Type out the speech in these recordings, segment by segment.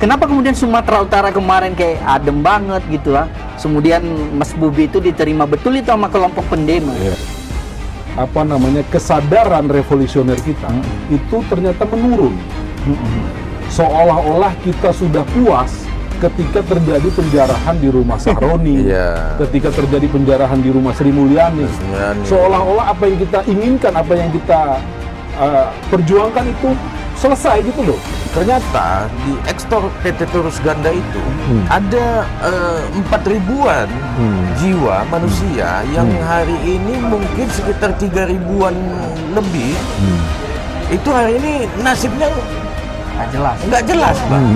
Kenapa kemudian Sumatera Utara kemarin kayak adem banget gitu lah. Kemudian Mas Bubi itu diterima betul itu sama kelompok pendemo. Ya. Apa namanya, kesadaran revolusioner kita itu ternyata menurun. Seolah-olah kita sudah puas ketika terjadi penjarahan di rumah Sahroni, ketika terjadi penjarahan di rumah Sri Mulyani. Seolah-olah apa yang kita inginkan, apa yang kita perjuangkan itu selesai gitu loh. Ternyata di ekspor PT Turus Ganda itu ada 4.000-an jiwa manusia yang hari ini mungkin sekitar 3.000-an lebih. Itu hari ini nasibnya nggak jelas, Bang.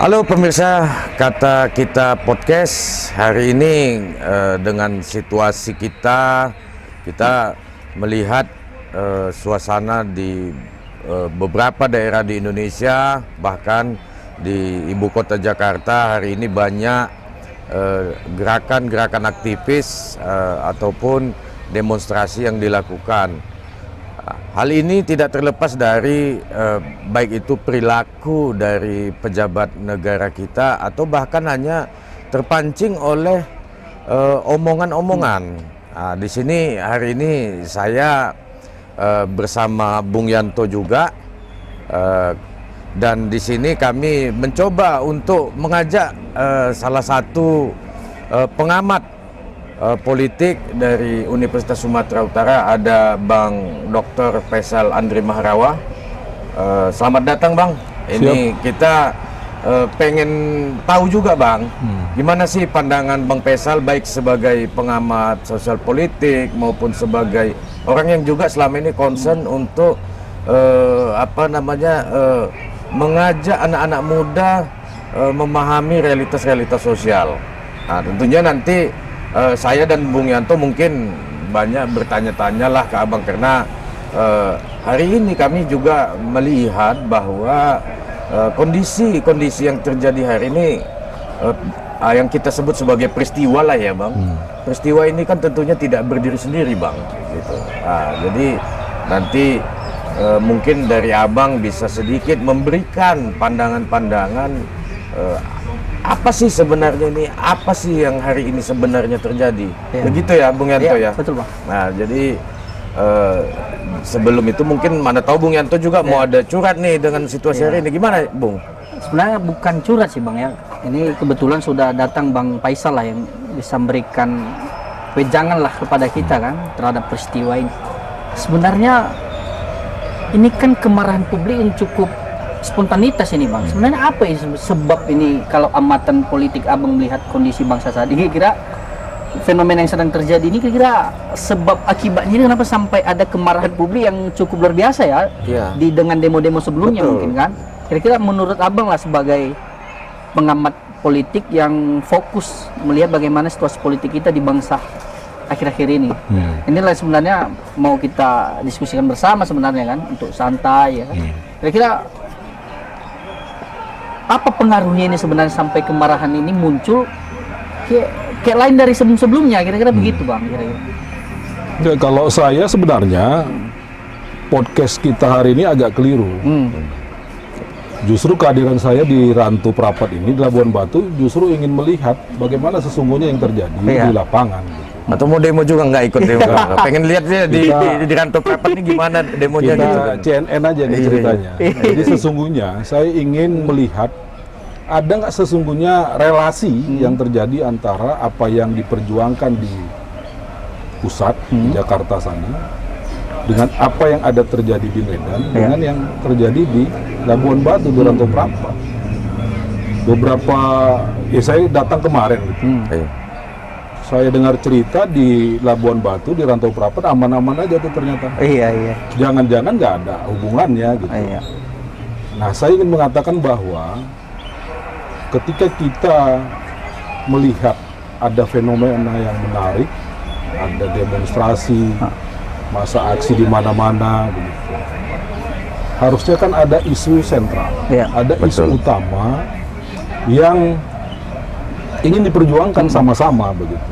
Halo pemirsa Kata Kita Podcast. Hari ini dengan situasi kita melihat suasana di beberapa daerah di Indonesia, bahkan di ibu kota Jakarta hari ini banyak gerakan-gerakan aktivis ataupun demonstrasi yang dilakukan. Hal ini tidak terlepas dari baik itu perilaku dari pejabat negara kita atau bahkan hanya terpancing oleh omongan-omongan. Nah, di sini hari ini saya bersama Bung Yanto juga, dan di sini kami mencoba untuk mengajak salah satu pengamat politik dari Universitas Sumatera Utara, ada Bang Dr. Faisal Andri Maharawa. Selamat datang, Bang. Ini kita pengen tahu juga, Bang, gimana sih pandangan Bang Faisal baik sebagai pengamat sosial politik maupun sebagai orang yang juga selama ini concern untuk mengajak anak-anak muda memahami realitas-realitas sosial. Nah, tentunya nanti saya dan Bung Yanto mungkin banyak bertanya-tanya lah ke Abang, karena hari ini kami juga melihat bahwa kondisi-kondisi yang terjadi hari ini yang kita sebut sebagai peristiwa lah ya, Bang. Peristiwa ini kan tentunya tidak berdiri sendiri, Bang. Gitu. Nah, jadi nanti mungkin dari Abang bisa sedikit memberikan pandangan-pandangan apa sih sebenarnya ini, apa sih yang hari ini sebenarnya terjadi, begitu ya Bung Yanto ya? Betul, Bang. Nah, jadi sebelum itu mungkin mana tahu Bung Yanto juga mau ada curhat nih dengan situasi hari ini, gimana Bung? Sebenarnya bukan curhat sih, Bang, ya. Ini kebetulan sudah datang Bang Faisal lah yang bisa memberikan wejangan lah kepada kita kan terhadap peristiwa ini. Sebenarnya ini kan kemarahan publik yang cukup spontanitas ini, Bang. Sebenarnya apa ya sebab ini, kalau amatan politik Abang melihat kondisi bangsa saat ini, kira-kira fenomena yang sedang terjadi ini, kira-kira sebab akibatnya ini kenapa sampai ada kemarahan publik yang cukup luar biasa ya, dengan demo-demo sebelumnya. Betul. Mungkin kan kira-kira menurut Abang lah sebagai pengamat politik yang fokus melihat bagaimana situasi politik kita di bangsa akhir-akhir ini. Inilah sebenarnya mau kita diskusikan bersama sebenarnya kan, untuk santai ya kan. Kira-kira apa pengaruhnya ini sebenarnya sampai kemarahan ini muncul kayak lain dari sebelum-sebelumnya, kira-kira begitu, Bang, kira-kira. Ya, kalau saya sebenarnya podcast kita hari ini agak keliru. Justru kehadiran saya di Rantu Prapat ini di Labuan Batu justru ingin melihat bagaimana sesungguhnya yang terjadi di lapangan. Atau mau demo juga nggak ikut demo? Pengen lihat dia di Rantu Prapat ini gimana demonya kita gitu kan? CNN aja nih ceritanya. Jadi sesungguhnya saya ingin melihat ada nggak sesungguhnya relasi yang terjadi antara apa yang diperjuangkan di pusat di Jakarta sana dengan apa yang ada terjadi di Medan dengan yang terjadi di Labuan Batu di Rantu Prapat. Beberapa saya datang kemarin gitu. Saya dengar cerita di Labuan Batu di Rantu Prapat aman-aman aja tuh ternyata. Iya. Jangan-jangan nggak ada hubungannya gitu. Nah, saya ingin mengatakan bahwa ketika kita melihat ada fenomena yang menarik, ada demonstrasi, masa aksi di mana-mana, begitu. harusnya kan ada isu sentral, Iya. ada isu Betul. utama yang ingin diperjuangkan sama-sama begitu.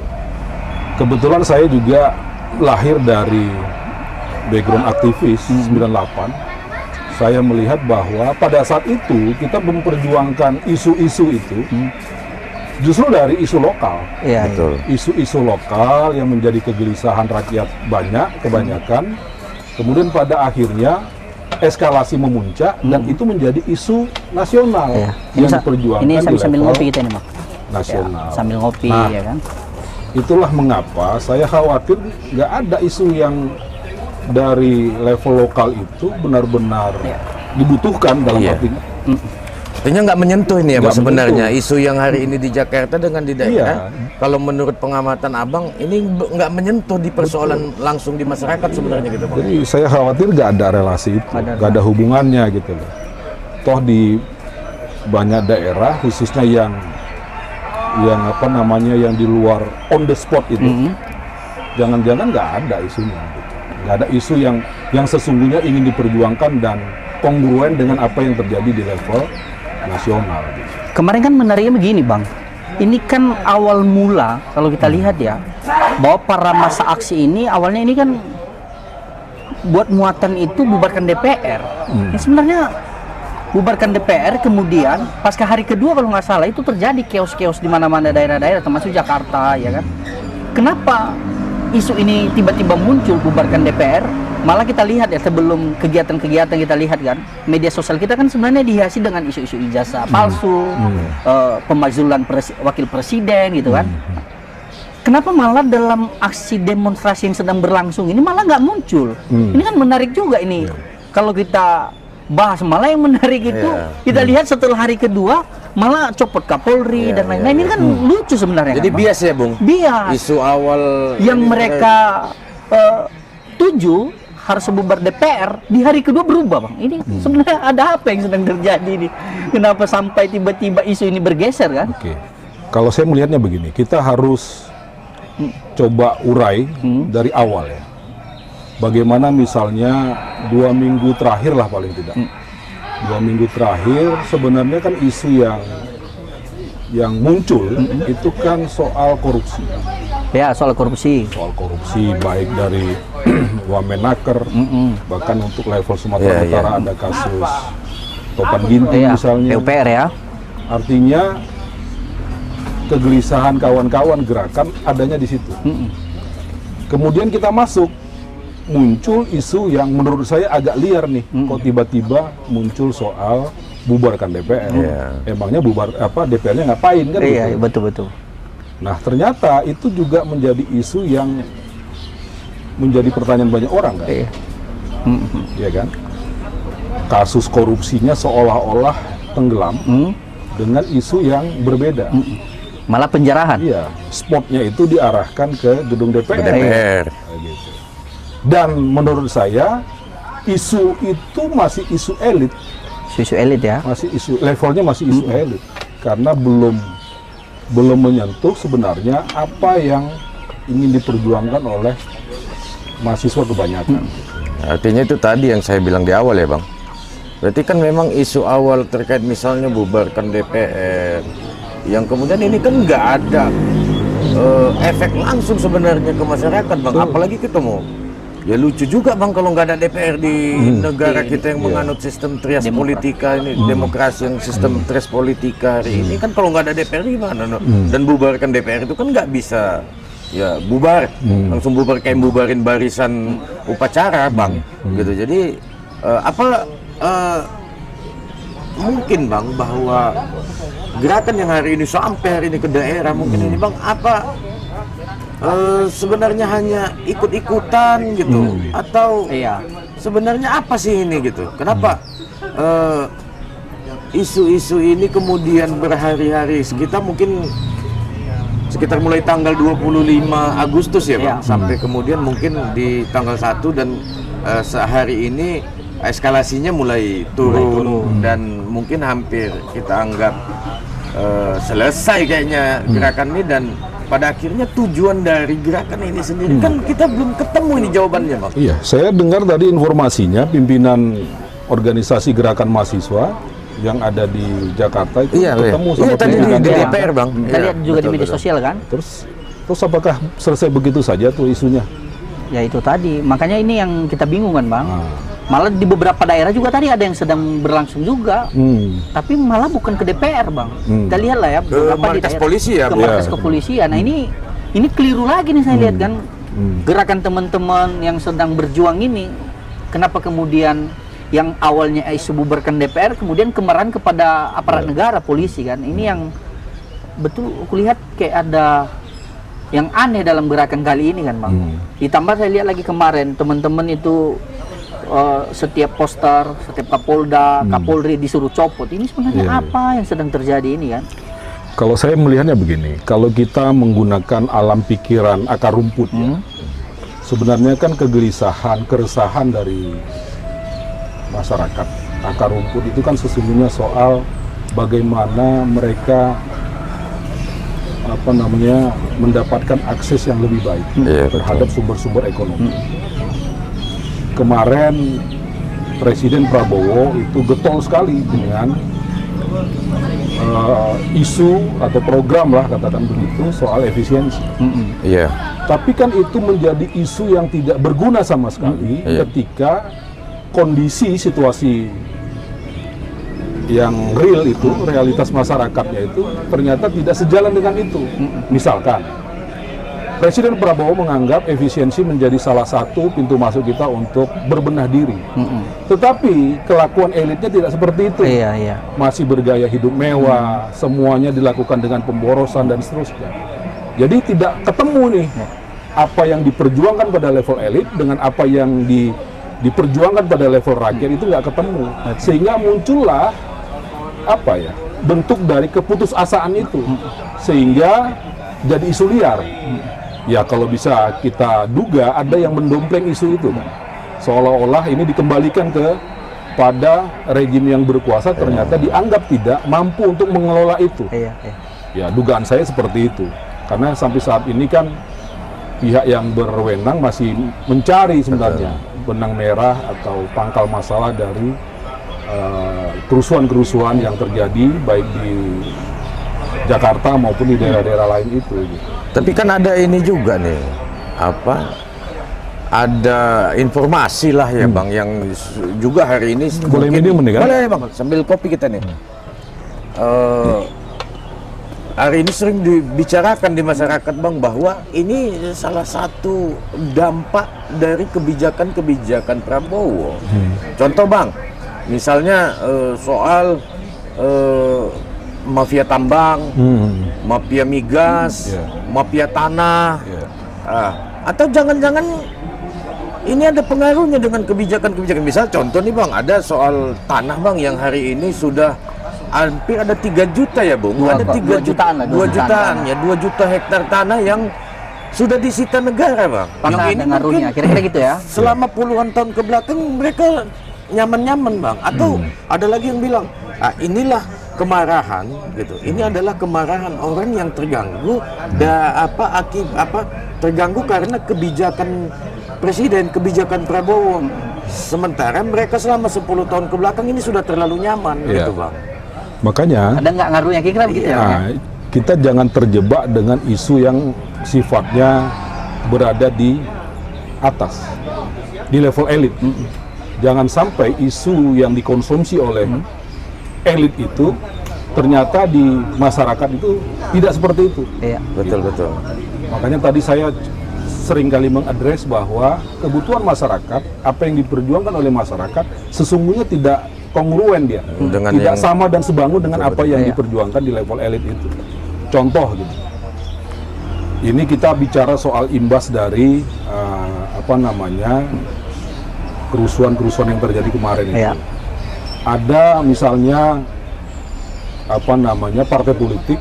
Kebetulan saya juga lahir dari background aktivis 98. Saya melihat bahwa pada saat itu kita memperjuangkan isu-isu itu justru dari isu lokal. Iya, Betul. Isu-isu lokal yang menjadi kegelisahan rakyat kebanyakan. Kemudian pada akhirnya eskalasi memuncak dan itu menjadi isu nasional Iya. yang diperjuangkan Ini di sambil level ngopi kita ini, Bang. nasional. Ya, sambil ngopi Nah, ya kan. itulah mengapa saya khawatir nggak ada isu yang dari level lokal itu benar-benar dibutuhkan dalam Iya. arti Artinya nggak menyentuh ini ya, Bang, Nggak sebenarnya menyentuh. isu yang hari ini di Jakarta dengan di daerah. Iya. Kalau menurut pengamatan Abang, ini nggak menyentuh di persoalan langsung di masyarakat sebenarnya gitu, Bang. Jadi saya khawatir nggak ada relasi itu, nggak ada hubungannya gitu loh. Toh di banyak daerah, khususnya yang apa namanya yang di luar on the spot itu, jangan-jangan nggak ada isunya, gitu. Nggak ada isu yang sesungguhnya ingin diperjuangkan dan kongruen dengan apa yang terjadi di level nasional. Gitu. Kemarin kan menariknya begini, Bang. Ini kan awal mula kalau kita lihat ya, bahwa para masa aksi ini awalnya ini kan buat muatan itu bubarkan DPR. Ini sebenarnya bubarkan DPR, kemudian pasca hari kedua kalau nggak salah itu terjadi chaos-chaos di mana-mana daerah-daerah termasuk Jakarta, ya kan. Kenapa isu ini tiba-tiba muncul bubarkan DPR? Malah kita lihat ya, sebelum kegiatan-kegiatan kita lihat kan, media sosial kita kan sebenarnya dihiasi dengan isu-isu ijazah palsu, pemakzulan wakil presiden gitu kan. Kenapa malah dalam aksi demonstrasi yang sedang berlangsung ini malah nggak muncul? Ini kan menarik juga ini. Kalau kita bahas, malah yang menarik itu kita lihat setelah hari kedua malah copot Kapolri dan lain-lain. Ini kan lucu sebenarnya. Jadi kan, Bang? bias ya, Bung? Bias. Isu awal Yang ini mereka tuju harus bubar DPR, di hari kedua berubah, Bang. Ini sebenarnya ada apa yang sedang terjadi nih? Kenapa sampai tiba-tiba isu ini bergeser kan? Oke, kalau saya melihatnya begini, kita harus coba urai dari awal ya. Bagaimana misalnya 2 minggu terakhir lah paling tidak. 2 minggu terakhir sebenarnya kan isu yang muncul itu kan soal korupsi. Ya, soal korupsi. Soal korupsi baik dari Wamenaker, bahkan untuk level Sumatera Iya, Utara ada kasus Topan Ginting Ya, misalnya. PUPR ya. Artinya kegelisahan kawan-kawan gerakan adanya di situ. Kemudian kita masuk, muncul isu yang menurut saya agak liar nih. Kok tiba-tiba muncul soal bubarkan DPR. Emangnya DPR-nya ngapain kan? Iya, gitu. betul-betul. Nah, ternyata itu juga menjadi isu yang menjadi pertanyaan banyak orang kan? Iya. Iya kan? Kasus korupsinya seolah-olah tenggelam dengan isu yang berbeda. Malah penjarahan. Iya, spotnya itu diarahkan ke gedung DPR. DPR. Gitu. Dan menurut saya isu itu masih isu elit, Isu elit ya. masih isu levelnya masih isu elit karena belum menyentuh sebenarnya apa yang ingin diperjuangkan oleh mahasiswa kebanyakan. Artinya itu tadi yang saya bilang di awal ya, Bang. Berarti kan memang isu awal terkait misalnya bubarkan DPR, yang kemudian ini kan nggak ada efek langsung sebenarnya ke masyarakat, Bang. Apalagi ketemu. Ya lucu juga, Bang, kalau nggak ada DPR di negara kita yang menganut sistem trias politika ini, demokrasi yang sistem trias politika hari ini kan kalau nggak ada DPR gimana? Dan bubarkan DPR itu kan nggak bisa ya bubar, langsung bubar kayak bubarin barisan upacara, Bang. Gitu. Jadi mungkin, Bang, bahwa gerakan yang hari ini sampai hari ini ke daerah mungkin ini, Bang, sebenarnya hanya ikut-ikutan gitu atau Iya. sebenarnya apa sih ini gitu? Kenapa isu-isu ini kemudian berhari-hari sekitar mulai tanggal 25 Agustus ya, Bang, sampai kemudian mungkin di tanggal 1 dan sehari ini eskalasinya mulai turun dan mungkin hampir kita anggap selesai kayaknya gerakan ini, dan pada akhirnya tujuan dari gerakan ini sendiri kan kita belum ketemu ini jawabannya, Bang. Iya, saya dengar tadi informasinya pimpinan organisasi gerakan mahasiswa yang ada di Jakarta itu ketemu sama tadi pimpinan di DPR. DPR Bang. Kita lihat juga di media sosial kan. Terus apakah selesai begitu saja tuh isunya? Ya itu tadi, makanya ini yang kita bingung kan Bang. Nah. Malah di beberapa daerah juga tadi ada yang sedang berlangsung juga, tapi malah bukan ke DPR Bang. Kita lihat lah ya, Ke markas polisi ya, ke Bu? markas kepolisian. Nah ini keliru lagi nih saya lihat kan, gerakan teman-teman yang sedang berjuang ini, kenapa kemudian yang awalnya isu bubarkan DPR, kemudian kemarahan kepada aparat negara, polisi kan? Ini yang betul aku lihat kayak ada yang aneh dalam gerakan kali ini kan Bang. Ditambah saya lihat lagi kemarin teman-teman itu setiap poster, setiap Kapolda, Kapolri disuruh copot. Ini sebenarnya apa yang sedang terjadi ini kan? Kalau saya melihatnya begini, kalau kita menggunakan alam pikiran akar rumput, sebenarnya kan kegelisahan, keresahan dari masyarakat akar rumput itu kan sesungguhnya soal bagaimana mereka mendapatkan akses yang lebih baik terhadap sumber-sumber ekonomi. Kemarin Presiden Prabowo itu getol sekali dengan isu atau program lah katakan begitu soal efisiensi. Tapi kan itu menjadi isu yang tidak berguna sama sekali ketika kondisi situasi yang real itu, realitas masyarakatnya itu ternyata tidak sejalan dengan itu. Misalkan Presiden Prabowo menganggap efisiensi menjadi salah satu pintu masuk kita untuk berbenah diri. Tetapi kelakuan elitnya tidak seperti itu. Masih bergaya hidup mewah, semuanya dilakukan dengan pemborosan dan seterusnya. Jadi tidak ketemu nih apa yang diperjuangkan pada level elit dengan apa yang diperjuangkan pada level rakyat itu nggak ketemu. Sehingga muncullah bentuk dari keputusasaan itu. Sehingga jadi isu liar. Ya kalau bisa kita duga ada yang mendompleng isu itu, seolah-olah ini dikembalikan pada rejim yang berkuasa, ternyata dianggap tidak mampu untuk mengelola itu. Ya dugaan saya seperti itu, karena sampai saat ini kan pihak yang berwenang masih mencari sebenarnya benang merah atau pangkal masalah dari kerusuhan-kerusuhan yang terjadi baik di Jakarta maupun di daerah-daerah lain itu. Tapi kan ada ini juga nih, ada informasi lah ya Bang, yang juga hari ini boleh minum nih kan? Boleh Bang, sambil kopi kita nih. Hari ini sering dibicarakan di masyarakat Bang bahwa ini salah satu dampak dari kebijakan-kebijakan Prabowo. Contoh Bang, misalnya soal mafia tambang, mafia migas, mafia tanah, atau jangan-jangan ini ada pengaruhnya dengan kebijakan-kebijakan. Misal contoh nih Bang, ada soal tanah Bang yang hari ini sudah hampir ada 3 juta ya Bung, ada 3 jutaan, 2 jutaan ya, 2 juta hektar tanah yang sudah disita negara Bang. Yang ini mungkin kira-kira gitu ya. Selama puluhan tahun ke belakang mereka nyaman-nyaman Bang. Atau ada lagi yang bilang, inilah kemarahan gitu. Ini adalah kemarahan orang yang terganggu terganggu karena kebijakan presiden, kebijakan Prabowo. Sementara mereka selama 10 tahun ke belakang ini sudah terlalu nyaman gitu Bang. Makanya ada nggak ngaruhnya kira-kira begitu ya? Kita jangan terjebak dengan isu yang sifatnya berada di atas, di level elit. Jangan sampai isu yang dikonsumsi oleh elit itu ternyata di masyarakat itu tidak seperti itu. Betul. Makanya tadi saya sering kali mengadres bahwa kebutuhan masyarakat, apa yang diperjuangkan oleh masyarakat sesungguhnya tidak kongruen dia, tidak sama dan sebangun dengan apa yang diperjuangkan di level elit itu. Contoh gitu, ini kita bicara soal imbas dari kerusuhan-kerusuhan yang terjadi kemarin itu. Ada misalnya partai politik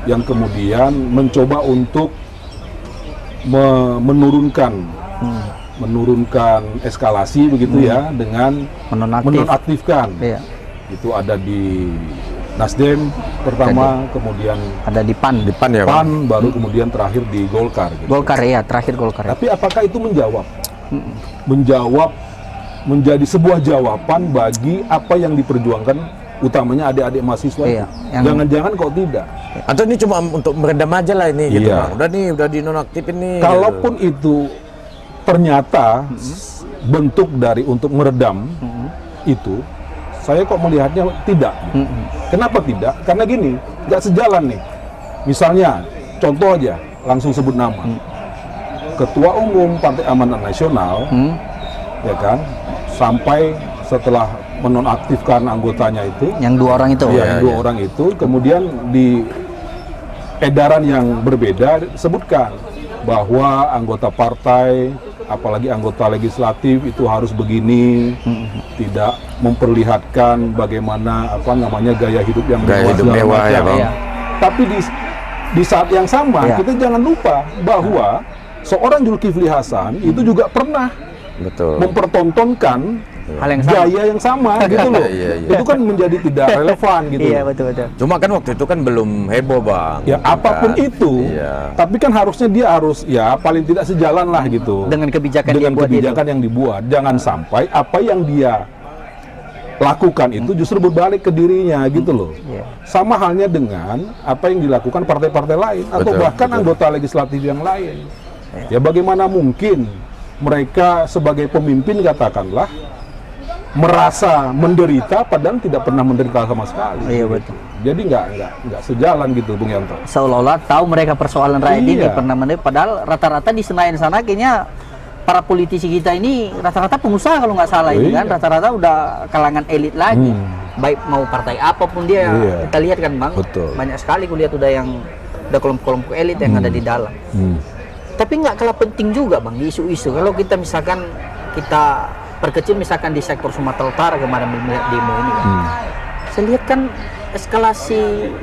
yang kemudian mencoba untuk menurunkan eskalasi begitu ya, dengan menonaktifkan. Itu ada di Nasdem pertama, kemudian ada di PAN ya, PAN baru kemudian terakhir di Golkar gitu. Golkar ya, terakhir Golkar. Tapi apakah itu menjawab menjadi sebuah jawaban bagi apa yang diperjuangkan utamanya adik-adik mahasiswa. Iya, yang- Jangan-jangan kok tidak. Atau ini cuma untuk meredam aja lah ini gitu Iya. Bang. Udah dinonaktifin nih. Kalaupun itu ternyata bentuk dari untuk meredam itu, saya kok melihatnya tidak. Kenapa tidak? Karena gini, nggak sejalan nih. Misalnya, contoh aja, langsung sebut nama. Ketua Umum Partai Amanat Nasional, ya kan, sampai setelah menonaktifkan anggotanya itu, Yang 2 orang itu. ya, dua orang itu, kemudian di edaran yang berbeda sebutkan bahwa anggota partai, apalagi anggota legislatif itu harus begini, tidak memperlihatkan bagaimana apa namanya gaya hidup yang Gaya hidup segala mewah ya, macam. Bang. Iya. Tapi di saat yang sama Iya. kita jangan lupa bahwa seorang Zulkifli Hasan itu juga pernah Betul. mempertontonkan Hal yang sama. gaya yang sama gitu loh. Iya. Itu kan menjadi tidak relevan gitu. Iya, loh. betul. Cuma kan waktu itu kan belum heboh Bang. Ya apapun Kan? itu, Iya. tapi kan harusnya dia harus ya paling tidak sejalan lah gitu Dengan kebijakan dengan dia buat kebijakan yang dibuat. Jangan sampai apa yang dia lakukan itu justru berbalik ke dirinya gitu loh. Iya. Sama halnya dengan apa yang dilakukan partai-partai lain atau Betul, bahkan betul. anggota legislatif yang lain. Ya bagaimana mungkin mereka sebagai pemimpin katakanlah merasa menderita padahal tidak pernah menderita sama sekali. Iya, betul. Jadi nggak sejalan gitu Bung Yanto. Seolah-olah tahu mereka persoalan rakyat ini Iya. pernah padahal rata-rata di Senayan sana kayaknya para politisi kita ini rata-rata pengusaha kalau nggak salah ini Iya. kan, rata-rata udah kalangan elit lagi. Baik mau partai apapun dia, Iya. kita lihat kan Bang, Betul. banyak sekali kulihat udah kelompok-kelompok elit yang ada di dalam. Tapi nggak kalah penting juga Bang di isu-isu. Kalau kita misalkan kita perkecil misalkan di sektor Sumatera Utara kemarin melihat demo ini kan. Saya lihat kan eskalasi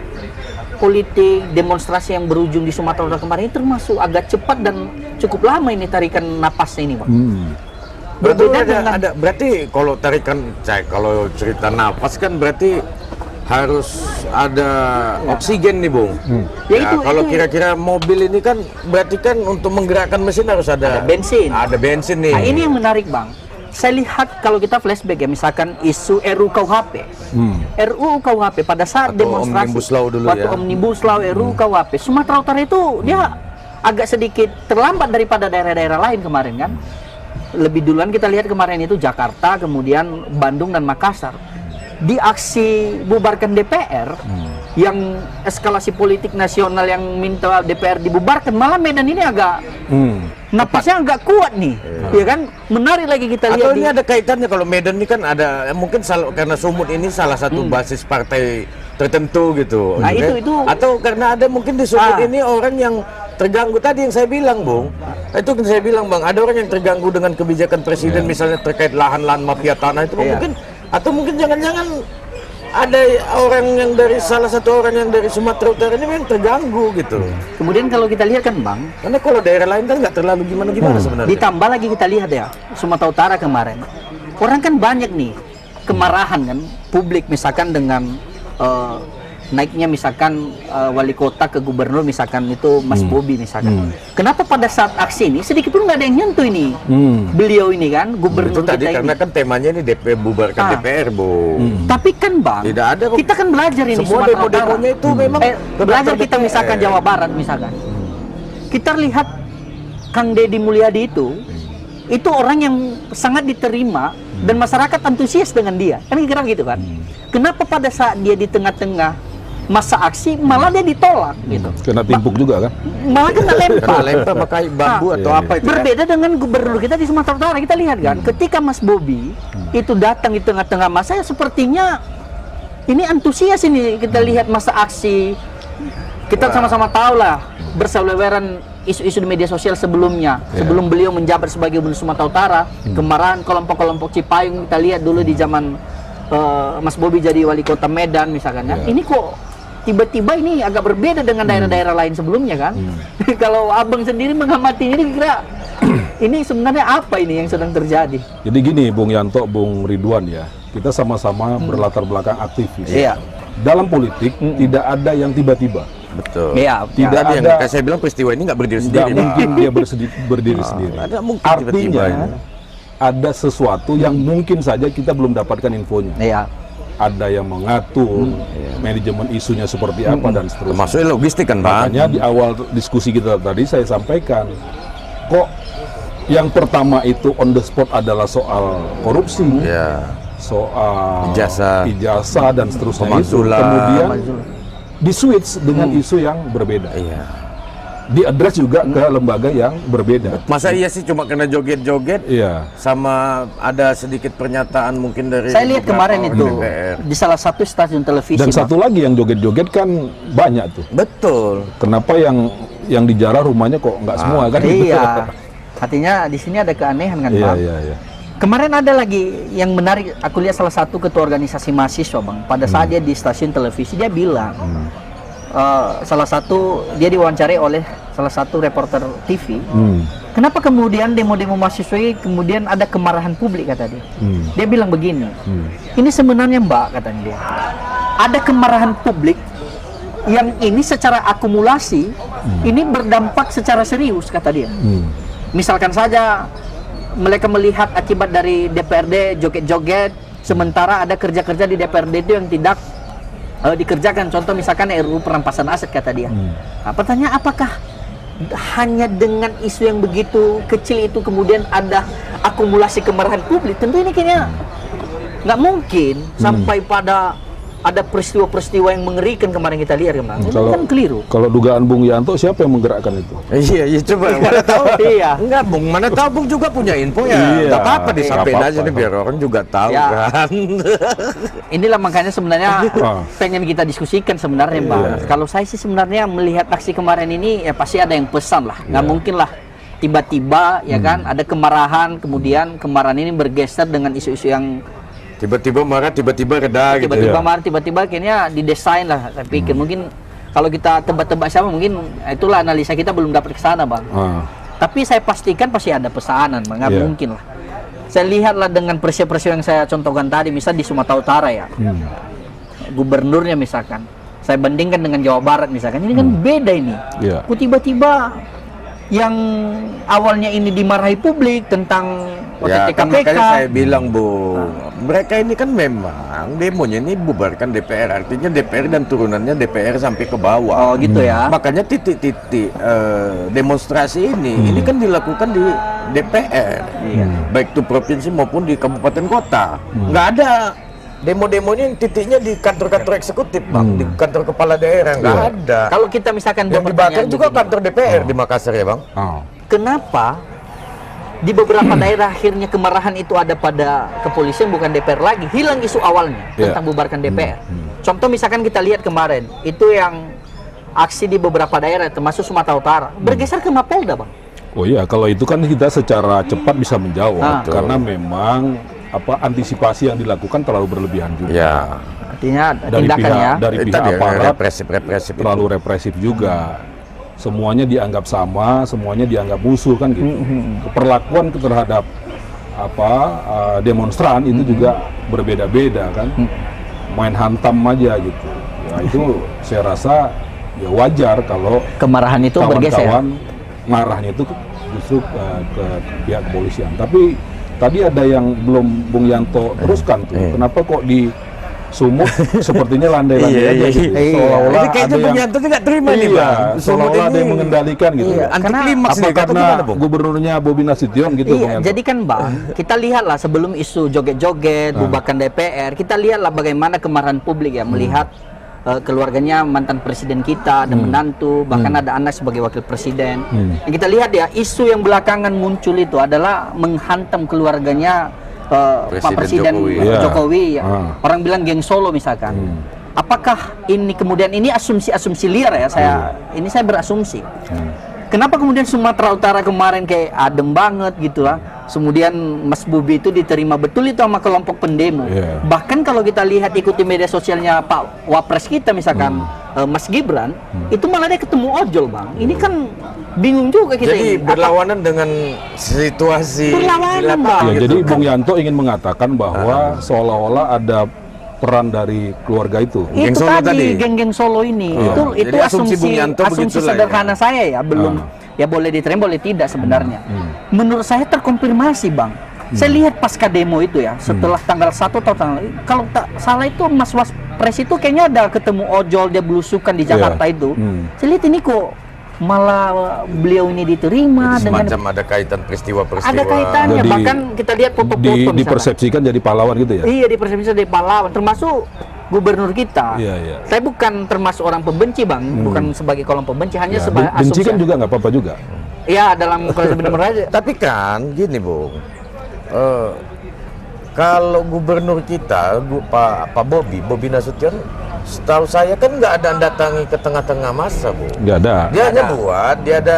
politik demonstrasi yang berujung di Sumatera Utara kemarin ini termasuk agak cepat dan cukup lama ini tarikan napasnya ini Bang. Berarti Berbeda dengan berarti kalau kalau cerita nafas kan berti harus ada oksigen nih Bung. Ya, itu- Kalau itu- kira-kira mobil ini kan berarti kan untuk menggerakkan mesin harus ada bensin. Ada bensin nih. Nah, ini yang menarik Bang. Saya lihat kalau kita flashback ya, misalkan isu RUU KUHP. RUU KUHP pada saat Atau demonstrasi Omnibus Law dulu waktu ya. Omnibus Law RUU KUHP, Sumatera Utara itu dia agak sedikit terlambat daripada daerah-daerah lain kemarin kan. Lebih duluan kita lihat kemarin itu Jakarta, kemudian Bandung dan Makassar. Di aksi bubarkan DPR yang eskalasi politik nasional yang minta DPR dibubarkan, malah Medan ini agak napasnya agak kuat nih, ya kan? Menarik lagi kita lihat Atau ini ada kaitannya kalau Medan ini kan ada mungkin karena Sumut ini salah satu basis partai tertentu gitu. Nah, Kan? itu. Atau karena ada mungkin di Sumut Ah. ini orang yang terganggu tadi yang saya bilang, Bung. Itu yang saya bilang, Bang, ada orang yang terganggu dengan kebijakan presiden misalnya terkait lahan-lahan mafia tanah itu Iya. mungkin atau mungkin jangan-jangan ada orang yang dari salah satu orang yang dari Sumatera Utara ini memang terganggu gitu. Kemudian kalau kita lihat kan Bang, Karena kalau daerah lain kan nggak terlalu gimana-gimana sebenarnya. ditambah lagi kita lihat ya Sumatera Utara kemarin, orang kan banyak nih kemarahan kan publik misalkan dengan naiknya misalkan wali kota ke gubernur misalkan itu Mas Bobi misalkan. Kenapa pada saat aksi ini sedikit pun nggak ada yang nyentuh ini beliau ini kan Itu gubernur tadi kita karena ini. kan temanya ini bubarkan Ah. DPR, Bung. Tapi kan Bang, Tidak ada kok. kita kan belajar ini Semua Sumatera Utara. demo-demonya itu memang Belajar terdaftar kita DPR. misalkan Jawa Barat misalkan. Kita lihat Kang Deddy Mulyadi itu orang yang sangat diterima dan masyarakat antusias dengan dia. Kan kira gitu kan. Kenapa pada saat dia di tengah-tengah masa aksi malah dia ditolak gitu. Kena timpuk juga kan? Malah kena Karena lempar. lempar pakai bambu atau Iya, apa itu kan? Berbeda dengan gubernur kita di Sumatera Utara, kita lihat kan, ketika Mas Bobi itu datang di tengah-tengah masa, sepertinya ini antusias ini kita lihat masa aksi. Kita sama-sama tahu lah berseliweran isu-isu di media sosial sebelumnya, sebelum beliau menjabat sebagai gubernur Sumatera Utara, kemarahan kelompok-kelompok Cipayung kita lihat dulu di zaman Mas Bobi jadi wali kota Medan misalkan kan. Ini kok tiba-tiba ini agak berbeda dengan daerah-daerah lain sebelumnya kan. Kalau abang sendiri mengamati ini kira ini sebenarnya apa ini yang sedang terjadi? Jadi gini Bung Yanto, Bung Ridwan ya, kita sama-sama berlatar belakang aktivis. Iya. Dalam politik tidak ada yang tiba-tiba. Betul. Iya, Tidak ya. ada yang Ada- kayak saya bilang peristiwa ini nggak berdiri Nggak sendiri. Pak. mungkin dia berdiri sendiri. Ada mungkin tiba-tiba Artinya ini. ada sesuatu yang mungkin saja kita belum dapatkan infonya. Iya. Ada yang mengatur manajemen isunya seperti apa dan seterusnya. Termasuk logistik kan, Bang? Makanya di awal diskusi kita tadi saya sampaikan, kok yang pertama itu on the spot adalah soal korupsi, Ya. soal Ijazah. dan seterusnya itu, Pemakzulan. kemudian di switch dengan isu yang berbeda, Iya. diadres juga ke lembaga yang berbeda. Masa iya sih cuma kena joget-joget? Iya. Sama ada sedikit pernyataan mungkin dari Saya lihat beberapa kemarin orang itu DPR. di salah satu stasiun televisi. Dan Bang. satu lagi yang joget-joget kan banyak tuh. Betul. Kenapa yang dijarah rumahnya kok nggak semua kan? Iya. Artinya di sini ada keanehan kan, Iya, Bang. iya, iya. Kemarin ada lagi yang menarik, aku lihat salah satu ketua organisasi mahasiswa, Bang. Pada saat dia di stasiun televisi, dia bilang, salah satu, dia diwawancarai oleh salah satu reporter TV. Kenapa kemudian demo-demo mahasiswa ini kemudian ada kemarahan publik, kata dia. Dia bilang begini, ini sebenarnya Mbak, katanya dia, ada kemarahan publik yang ini secara akumulasi, ini berdampak secara serius, kata dia. Misalkan saja mereka melihat akibat dari DPRD joget-joget, sementara ada kerja-kerja di DPRD itu yang tidak dikerjakan. Contoh misalkan RUU perampasan aset, kata dia. Nah, pertanyaan, apakah hanya dengan isu yang begitu kecil itu kemudian ada akumulasi kemarahan publik? Tentu ini kayaknya nggak mungkin sampai pada ada peristiwa-peristiwa yang mengerikan kemarin kita lihat, Bang. Ini kan keliru. Kalau dugaan Bung Yanto, siapa yang menggerakkan itu? Iya, coba. Mana tahu? Iya. Enggak, Bung. Mana tahu Bung juga punya info ya. Iya. Enggak apa-apa disampaikan Nggak aja nih apa-apa. biar orang juga tahu Ya. kan. Inilah makanya sebenarnya Ah. pengen kita diskusikan sebenarnya, Bang. Iya. Kalau saya sih sebenarnya melihat aksi kemarin ini ya pasti ada yang pesan lah. Nggak mungkin lah tiba-tiba ya kan ada kemarahan, kemudian kemarahan ini bergeser dengan isu-isu yang Tiba-tiba marah, tiba-tiba reda gitu. tiba-tiba Iya. marah, tiba-tiba kayaknya didesain lah. Saya pikir mungkin kalau kita tebak-tebak siapa, mungkin itulah analisa kita belum dapat ke sana, Bang. Tapi saya pastikan pasti ada pesanan, Bang. Nggak Iya. mungkin lah. Saya lihatlah dengan peristiwa-peristiwa yang saya contohkan tadi, misal di Sumatera Utara ya, gubernurnya misalkan, saya bandingkan dengan Jawa Barat misalkan, ini kan beda ini. Iya. Kok tiba-tiba yang awalnya ini dimarahi publik tentang Ya, OTT kan KPK, makanya saya bilang, Bung, mereka ini kan memang demonya ini bubarkan DPR, artinya DPR dan turunannya DPR sampai ke bawah. oh gitu ya. Makanya titik-titik demonstrasi ini kan dilakukan di DPR, baik itu provinsi maupun di kabupaten kota. Nggak ada demo-demonya yang titiknya di kantor-kantor eksekutif, Bang, di kantor kepala daerah, nggak ada. Kalau kita misalkan Yang buat dibakar pertanyaan juga begini, kantor DPR di Makassar ya, Bang. kenapa di beberapa daerah akhirnya kemarahan itu ada pada kepolisian bukan DPR lagi, hilang isu awalnya tentang bubarkan DPR. Contoh misalkan kita lihat kemarin itu yang aksi di beberapa daerah termasuk Sumatera Utara bergeser ke Mapolda, Bang. Oh iya, kalau itu kan kita secara cepat bisa menjawab, Betul. karena memang antisipasi yang dilakukan terlalu berlebihan juga. Ya, Artinya Dari tindakan pihak ya. dari pihak tadi aparat represif terlalu represif juga. Semuanya dianggap sama, semuanya dianggap musuh kan gitu. Perlakuan terhadap demonstran itu juga berbeda-beda kan. Main hantam aja gitu. Ya itu saya rasa ya wajar kalau Kemarahan itu bergeser. kawan-kawan ngarahnya itu justru ke pihak kepolisian. Tapi tadi ada yang belum Bung Yanto teruskan tuh. Kenapa kok di Sumut sepertinya landai-landai Iya, aja iya, gitu. iya. Seolah-olah Ini kayaknya ada Bung yang Yanto tidak terima nih, Bang. Sumut seolah-olah ada ini- yang mengendalikan gitu. Iya. Anti Karena klimaks Apa nih, kata karena gimana, Bung? gubernurnya Bobi Nasution gitu Bung Iya, Yanto? jadi kan Bang, kita lihatlah sebelum isu joget-joget, bubarkan DPR, kita lihatlah bagaimana kemarahan publik ya melihat keluarganya mantan presiden kita, ada menantu, bahkan ada anak sebagai wakil presiden. Yang kita lihat ya, isu yang belakangan muncul itu adalah menghantam keluarganya Pak Presiden Jokowi. Jokowi. Iya. Ya. Orang bilang geng Solo misalkan. Apakah ini kemudian ini asumsi-asumsi liar ya? Ini saya berasumsi. Kenapa kemudian Sumatera Utara kemarin kayak adem banget gitu lah. Kemudian Mas Bobi itu diterima betul itu sama kelompok pendemo. Iya. Bahkan kalau kita lihat ikuti media sosialnya Pak Wapres kita misalkan Mas Gibran, itu malah dia ketemu ojol, Bang. Ini kan bingung juga kita Jadi ini. berlawanan dengan situasi Berlawanan, di lapangan Bang. Ya, gitu. jadi Bung Yanto ingin mengatakan bahwa seolah-olah ada peran dari keluarga itu. Geng Itu Solo tadi tadi. geng-geng Solo ini itu Jadi asumsi Bung Yanto asumsi begitulah sederhana ya. saya ya, belum ya boleh diterima boleh tidak sebenarnya. Menurut saya terkonfirmasi, Bang. Saya lihat pasca demo itu ya, setelah tanggal 1 atau kalau tak salah itu Mas Waspres itu kayaknya ada ketemu ojol dia belusukan di Jakarta itu. Saya lihat ini kok malah beliau ini diterima Jadi dengan semacam ada kaitan peristiwa-peristiwa. ada kaitannya. Jadi, Bahkan kita lihat foto-foto misalnya. dipersepsikan jadi pahlawan gitu ya. Iya, dipersepsikan jadi pahlawan, termasuk gubernur kita. Iya, iya. Saya bukan termasuk orang pembenci, Bang, bukan sebagai kolom pembenci, hanya Ya, sebagai benci kan asumsi. juga nggak apa-apa juga. Iya, dalam konsep benar aja. Tapi kan gini, Bung. Kalau gubernur kita, Pak Bobi Nasution, setahu saya kan nggak ada datangi ke tengah-tengah masa, Bu. Nggak ada. Dia hanya buat, dia ada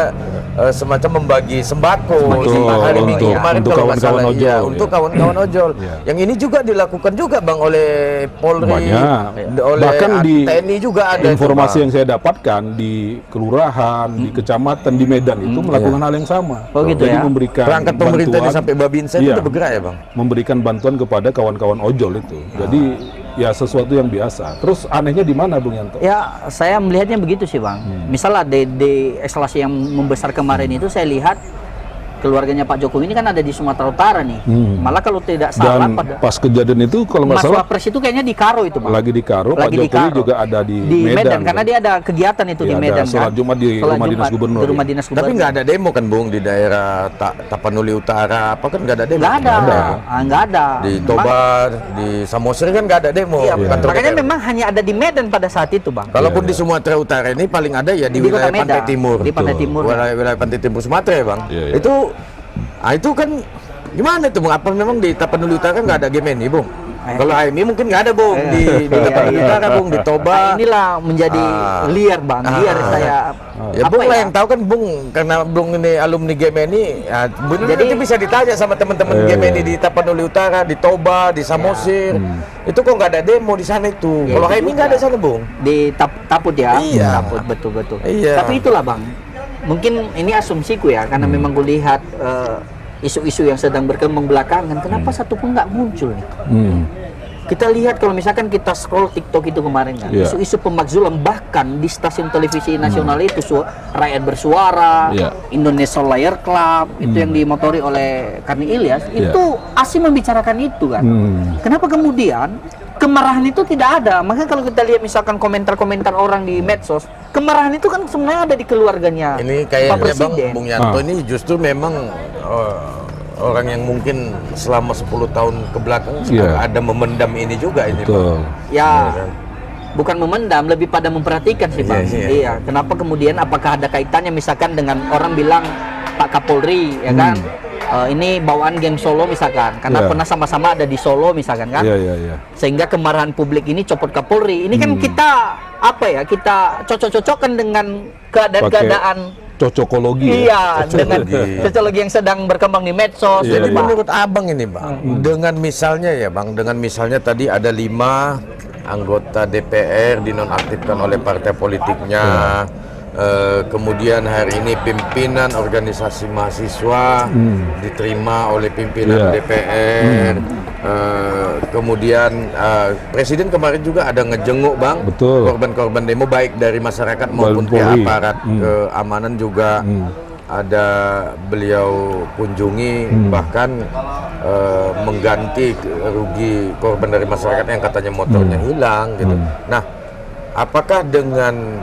semacam membagi sembako Betul, di hari Minggu untuk- kemarin untuk kalau nggak kawan-kawan salah. ojol, Iya, ya. untuk kawan-kawan ojol. Ya. Yang ini juga dilakukan juga, Bang, oleh Polri, Banyak. oleh Bahkan di TNI juga ada. informasi itu, Bang. yang saya dapatkan di kelurahan, di kecamatan, di Medan itu melakukan hal yang sama. Oh, gitu Jadi ya? memberikan Perangkat pemerintah ini bantuan, sampai Babinsa itu Iya. udah bergerak ya, Bang? memberikan bantuan kepada kawan-kawan ojol itu. Jadi ya sesuatu yang biasa. Terus anehnya di mana, Bung Yanto? Ya, saya melihatnya begitu sih, Bang. Misalnya di eskalasi yang membesar kemarin itu saya lihat keluarganya Pak Jokowi ini kan ada di Sumatera Utara nih. Malah kalau tidak salah Dan pada pas kejadian itu kalau nggak Mas salah Wapres itu kayaknya di Karo itu, Bang. lagi di Karo, Pak Lagi di Jokowi Karo. juga ada di Medan, kan? karena dia ada kegiatan itu di Iya, ada Medan sholat kan. Jumat di Sholat rumah dinas Jumat gubernur, di rumah ya. dinas Tapi gubernur. nggak ada demo kan, Bung, di daerah Tapanuli Utara, apa kan nggak ada demo? Nggak ada. Nggak Nggak ada. Di Tobar, di Samosir kan nggak ada demo. Iya, Kantor makanya DPR. memang hanya ada di Medan pada saat itu, Bang. Kalaupun Iya, di Sumatera Utara ini paling ada ya di Di Kota wilayah Pantai Medan. Timur. Di Pantai Betul. Timur. Wilayah Pantai Timur Sumatera ya, Bang. Iya, iya. Itu kan gimana itu, Bung? Apa memang di Tapanuli Utara nggak ada GMNI, Bung? Kalau AMI mungkin nggak ada, Bung. Di Tapanuli iya. Utara, Bung, di Nah, Toba. inilah menjadi liar, Bang. Liar saya. Ya, Bung lah yang tahu kan, Bung, karena Bung ini alumni GMNI, ya, Bung Jadi- nanti bisa ditanya sama teman-teman GMNI di Tapanuli Utara, di Toba, di Samosir. Itu kok nggak ada demo di sana itu. Kalau AMI nggak ada sana, Bung. Di Taput ya. Iya. Taput, betul. Iya. Tapi itulah, Bang. Mungkin ini asumsiku ya, karena memang gue lihat isu-isu yang sedang berkembang belakangan, kenapa satu pun nggak muncul nih? Kita lihat kalau misalkan kita scroll TikTok itu kemarin kan, Iya. isu-isu pemakzulan bahkan di stasiun televisi nasional itu rakyat bersuara, Iya. Indonesia Layer Club itu yang dimotori oleh Karni Ilyas, Iya. itu asli membicarakan itu kan. Kenapa kemudian kemarahan itu tidak ada? Makanya kalau kita lihat misalkan komentar-komentar orang di medsos, kemarahan itu kan sebenarnya ada di keluarganya Ini Pak kayaknya, Bang, Presiden. Bung Yanto ini justru memang orang yang mungkin selama 10 tahun ke belakang Iya. ada memendam ini juga ini, Betul. Bang. Ya, bukan memendam, lebih pada memperhatikan sih, Bang. Iya, iya. Iya. Kenapa kemudian apakah ada kaitannya misalkan dengan orang bilang Pak Kapolri, ya kan? Ini bawaan geng Solo misalkan, karena Iya. pernah sama-sama ada di Solo misalkan kan? Iya. Sehingga kemarahan publik ini copot Kapolri. Ini kan kita apa ya? Kita cocok-cocokkan dengan keadaan-keadaan. Cocokologi. Iya, dengan sosiologi yang sedang berkembang di medsos. Iya, Jadi gitu, Pak. menurut Abang ini, Bang, dengan misalnya ya, Bang, dengan misalnya tadi ada 5 anggota DPR dinonaktifkan oleh partai politiknya. Kemudian hari ini pimpinan organisasi mahasiswa diterima oleh pimpinan Iya. DPR. Kemudian Presiden kemarin juga ada ngejenguk, Bang, Betul. korban-korban demo baik dari masyarakat maupun Polri. pihak aparat keamanan juga ada beliau kunjungi, bahkan mengganti rugi korban dari masyarakat yang katanya motornya hilang gitu. Nah, apakah dengan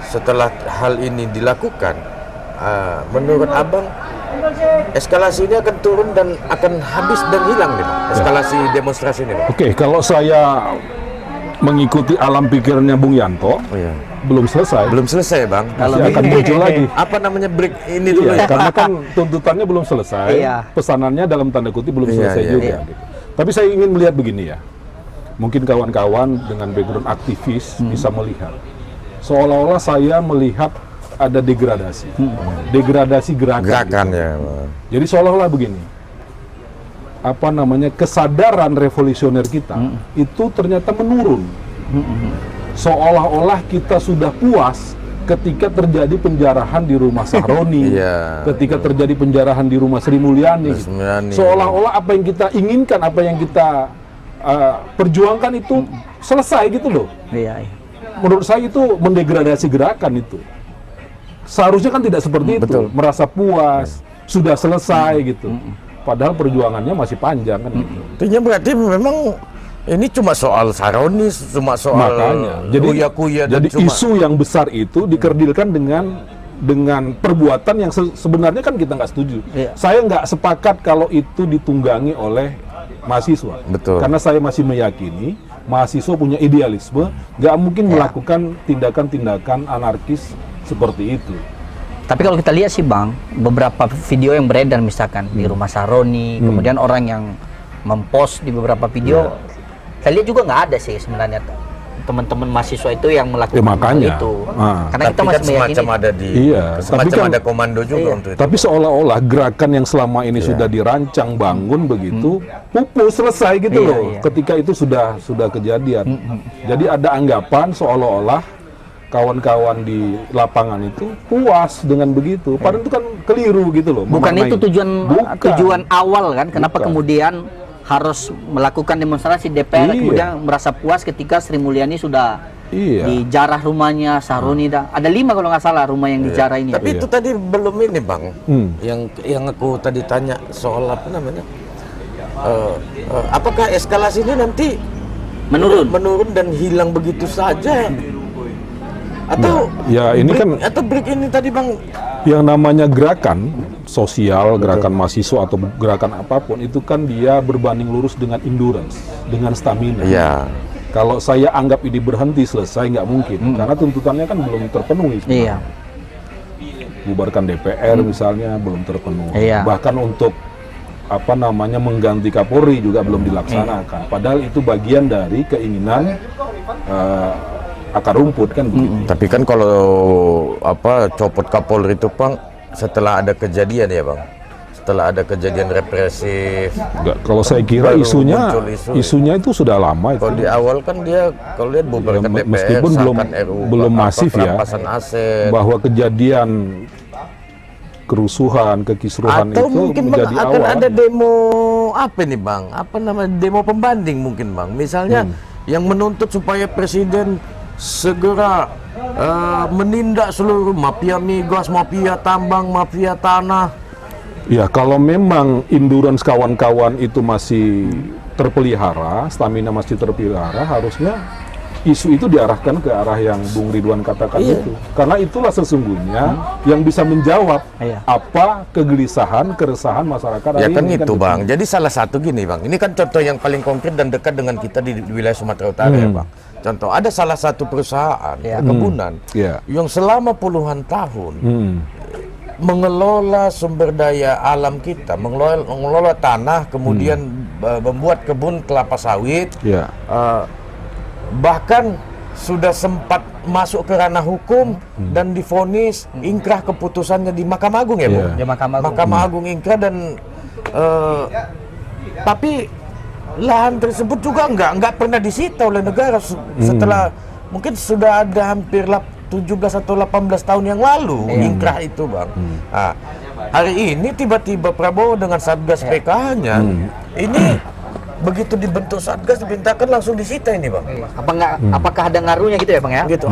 setelah hal ini dilakukan, menurut Abang eskalasi ini akan turun dan akan habis dan hilang nih, Bang? Eskalasi demonstrasi ini, Bang? Oke, kalau saya mengikuti alam pikirannya Bung Yanto, belum selesai. Belum selesai, Bang. Masih akan muncul lagi. Apa namanya break ini dulu? Iya, karena kan tuntutannya belum selesai, Iya. pesanannya dalam tanda kutip belum Iya, selesai iya, juga. iya. Gitu. Tapi saya ingin melihat begini ya, mungkin kawan-kawan dengan background aktivis bisa melihat, seolah-olah saya melihat ada degradasi, degradasi gerakan. Gerakan gitu. ya, Bang. Jadi seolah-olah begini, kesadaran revolusioner kita itu ternyata menurun. Seolah-olah kita sudah puas ketika terjadi penjarahan di rumah Sahroni, Iya. ketika terjadi penjarahan di rumah Sri Mulyani. Sri Mulyani. Seolah-olah apa yang kita inginkan, apa yang kita perjuangkan itu selesai gitu loh. Iya. Menurut saya itu mendegradasi gerakan itu. Seharusnya kan tidak seperti itu, Betul. merasa puas, sudah selesai gitu. padahal perjuangannya masih panjang kan gitu. Artinya berarti memang ini cuma soal Saroni, cuma soal Makanya, kuya-kuya dan jadi cuma isu yang besar itu dikerdilkan dengan perbuatan yang sebenarnya kan kita nggak setuju. Iya. Saya nggak sepakat kalau itu ditunggangi oleh mahasiswa. Betul. Karena saya masih meyakini mahasiswa punya idealisme, nggak mungkin melakukan tindakan-tindakan anarkis seperti itu. Tapi kalau kita lihat sih Bang, beberapa video yang beredar misalkan di rumah Saroni, kemudian orang yang mempost di beberapa video, saya lihat juga nggak ada sih sebenarnya teman-teman mahasiswa itu yang melakukan makanya. hal itu. Ah. Karena tapi kita kan masih meyakini. semacam ada di Iya, tapi semacam kan- ada komando juga untuk itu. Tapi seolah-olah gerakan yang selama ini sudah dirancang bangun begitu, pupus selesai gitu Iya, loh. iya. Ketika itu sudah kejadian. Jadi ada anggapan seolah-olah kawan-kawan di lapangan itu puas dengan begitu. Padahal itu kan keliru gitu loh. Bukan memaknai. itu Bukan. tujuan awal kan? Kenapa Bukan. kemudian harus melakukan demonstrasi DPR Iya. kemudian merasa puas ketika Sri Mulyani sudah Iya. dijarah rumahnya Saroni ada 5 kalau nggak salah rumah yang dijarah ini. Tapi itu tadi belum ini Bang, Hmm. yang aku tadi tanya soal apa namanya, apakah eskalasi ini nanti menurun dan hilang begitu saja, atau Ya, ini kan break ini tadi Bang? yang namanya gerakan sosial, gerakan mahasiswa atau gerakan apapun itu kan dia berbanding lurus dengan endurance, dengan stamina. Iya. Kalau saya anggap ini berhenti selesai nggak mungkin, karena tuntutannya kan belum terpenuhi. Iya. Bubarkan DPR misalnya belum terpenuhi. Iya. Bahkan untuk apa namanya mengganti Kapolri juga belum dilaksanakan. Padahal itu bagian dari keinginan akar rumput kan begitu. Tapi kan kalau apa copot Kapolri itu Bang setelah ada kejadian ya Bang, setelah ada kejadian represif. Enggak, kalau saya kira Baru isunya muncul isunya itu sudah lama itu. Kalau di awal kan dia kalau lihat bubarkan Ya, DPR, meskipun sahkan belum masif ya, perampasan aset, bahwa kejadian kerusuhan, kekisruhan atau itu mungkin Bang menjadi akan awal. ada demo apa nih Bang? Apa namanya demo pembanding mungkin Bang? Misalnya yang menuntut supaya presiden segera menindak seluruh mafia migas, mafia tambang, mafia tanah. Ya, kalau memang endurance kawan-kawan itu masih terpelihara, stamina masih terpelihara, harusnya isu itu diarahkan ke arah yang Bung Ridwan katakan itu. Karena itulah sesungguhnya yang bisa menjawab Iya. apa kegelisahan, keresahan masyarakat Ya hari kan ini, itu gitu. Bang. Jadi salah satu gini Bang. Ini kan contoh yang paling konkret dan dekat dengan kita di wilayah Sumatera Utara ya Bang. Contoh ada salah satu perusahaan perkebunan Iya. yang selama puluhan tahun Hmm. mengelola sumber daya alam kita, mengelola tanah, kemudian membuat kebun kelapa sawit, Ya. bahkan sudah sempat masuk ke ranah hukum dan divonis ingkrah keputusannya di Mahkamah Agung ya Bu? Iya. Di Mahkamah Agung. Mahkamah Agung ingkrah dan tapi lahan tersebut juga nggak pernah disita oleh negara setelah mungkin sudah ada hampir 17 atau 18 tahun yang lalu ingkrah itu Bang. Nah, hari ini tiba-tiba Prabowo dengan Satgas PK-nya ini begitu dibentuk Satgas dimintakan langsung disita ini Bang. Apakah ada ngaruhnya gitu ya Bang ya? Gitu.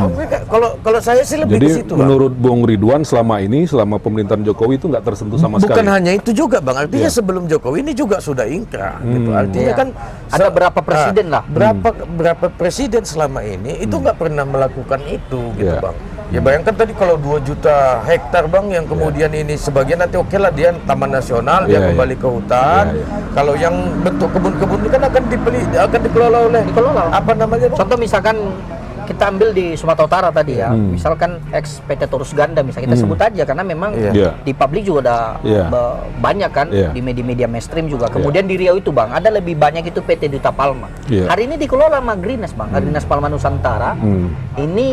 Kalau saya sih lebih Jadi ke situ Bang. menurut Bung Ridwan selama pemerintahan Jokowi itu nggak tersentuh sama Bukan sekali. hanya itu juga Bang, artinya sebelum Jokowi ini juga sudah ingkrah gitu. Artinya Iya. kan Ada berapa presiden lah. berapa presiden selama ini itu nggak pernah melakukan itu gitu Iya. Bang. Ya bayangkan tadi kalau 2 juta hektar Bang yang kemudian ini sebagian nanti oke lah dia taman nasional dia Iya, kembali iya. ke hutan. Iya, iya. Kalau yang bentuk kebun-kebun ini kan akan dikelola oleh apa namanya Bang? Contoh misalkan kita ambil di Sumatera Utara tadi ya, misalkan ex PT Turus Ganda misalnya kita sebut aja karena memang Iya. di publik juga ada Iya. banyak kan Iya. di media-media mainstream juga. Kemudian di Riau itu Bang, ada lebih banyak itu PT Duta Palma. Iya. Hari ini dikelola sama Greeness Bang, Greeness Palma Nusantara. Ini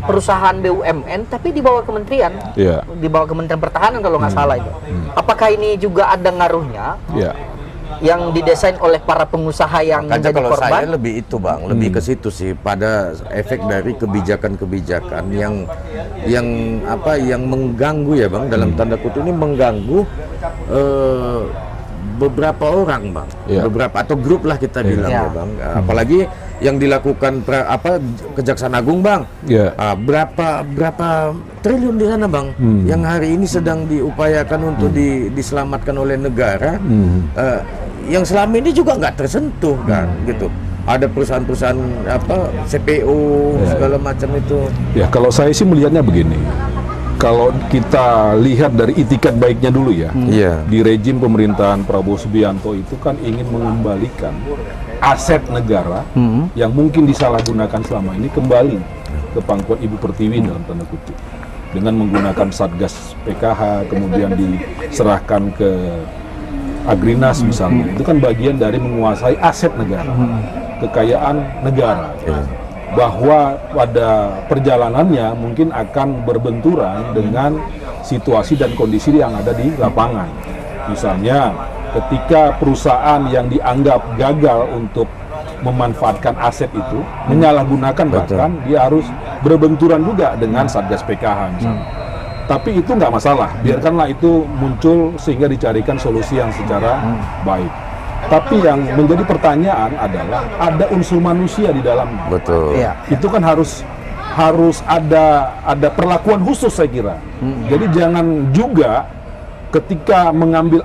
perusahaan BUMN tapi di bawah kementerian, Iya. di bawah Kementerian Pertahanan kalau nggak salah itu. Apakah ini juga ada ngaruhnya? Ya. Yang didesain oleh para pengusaha yang Makanya menjadi kalau korban? saya lebih itu Bang, lebih ke situ sih pada efek dari kebijakan-kebijakan yang mengganggu ya Bang, dalam tanda kutip ini mengganggu beberapa orang Bang, Iya. beberapa atau grup lah kita bilang Iya. ya Bang. Apalagi yang dilakukan Kejaksaan Agung, Bang. Ya. Berapa triliun di sana, Bang, yang hari ini sedang diupayakan untuk diselamatkan oleh negara, yang selama ini juga nggak tersentuh kan, gitu. Ada perusahaan-perusahaan CPO segala macam itu. Ya, kalau saya sih melihatnya begini. Kalau kita lihat dari itikat baiknya dulu ya, di rejim pemerintahan Prabowo Subianto itu kan ingin mengembalikan aset negara yang mungkin disalahgunakan selama ini kembali ke pangkuan Ibu Pertiwi dalam tanda kutip, dengan menggunakan Satgas PKH, kemudian diserahkan ke Agrinas misalnya. Itu kan bagian dari menguasai aset negara, kekayaan negara. Bahwa pada perjalanannya mungkin akan berbenturan dengan situasi dan kondisi yang ada di lapangan. Misalnya ketika perusahaan yang dianggap gagal untuk memanfaatkan aset itu, menyalahgunakan, bahkan dia harus berbenturan juga dengan Satgas PKH misalnya. Tapi itu nggak masalah, biarkanlah itu muncul sehingga dicarikan solusi yang secara baik. Tapi yang menjadi pertanyaan adalah ada unsur manusia di dalamnya. Betul. Iya. Itu kan harus ada perlakuan khusus saya kira. Jadi jangan juga ketika mengambil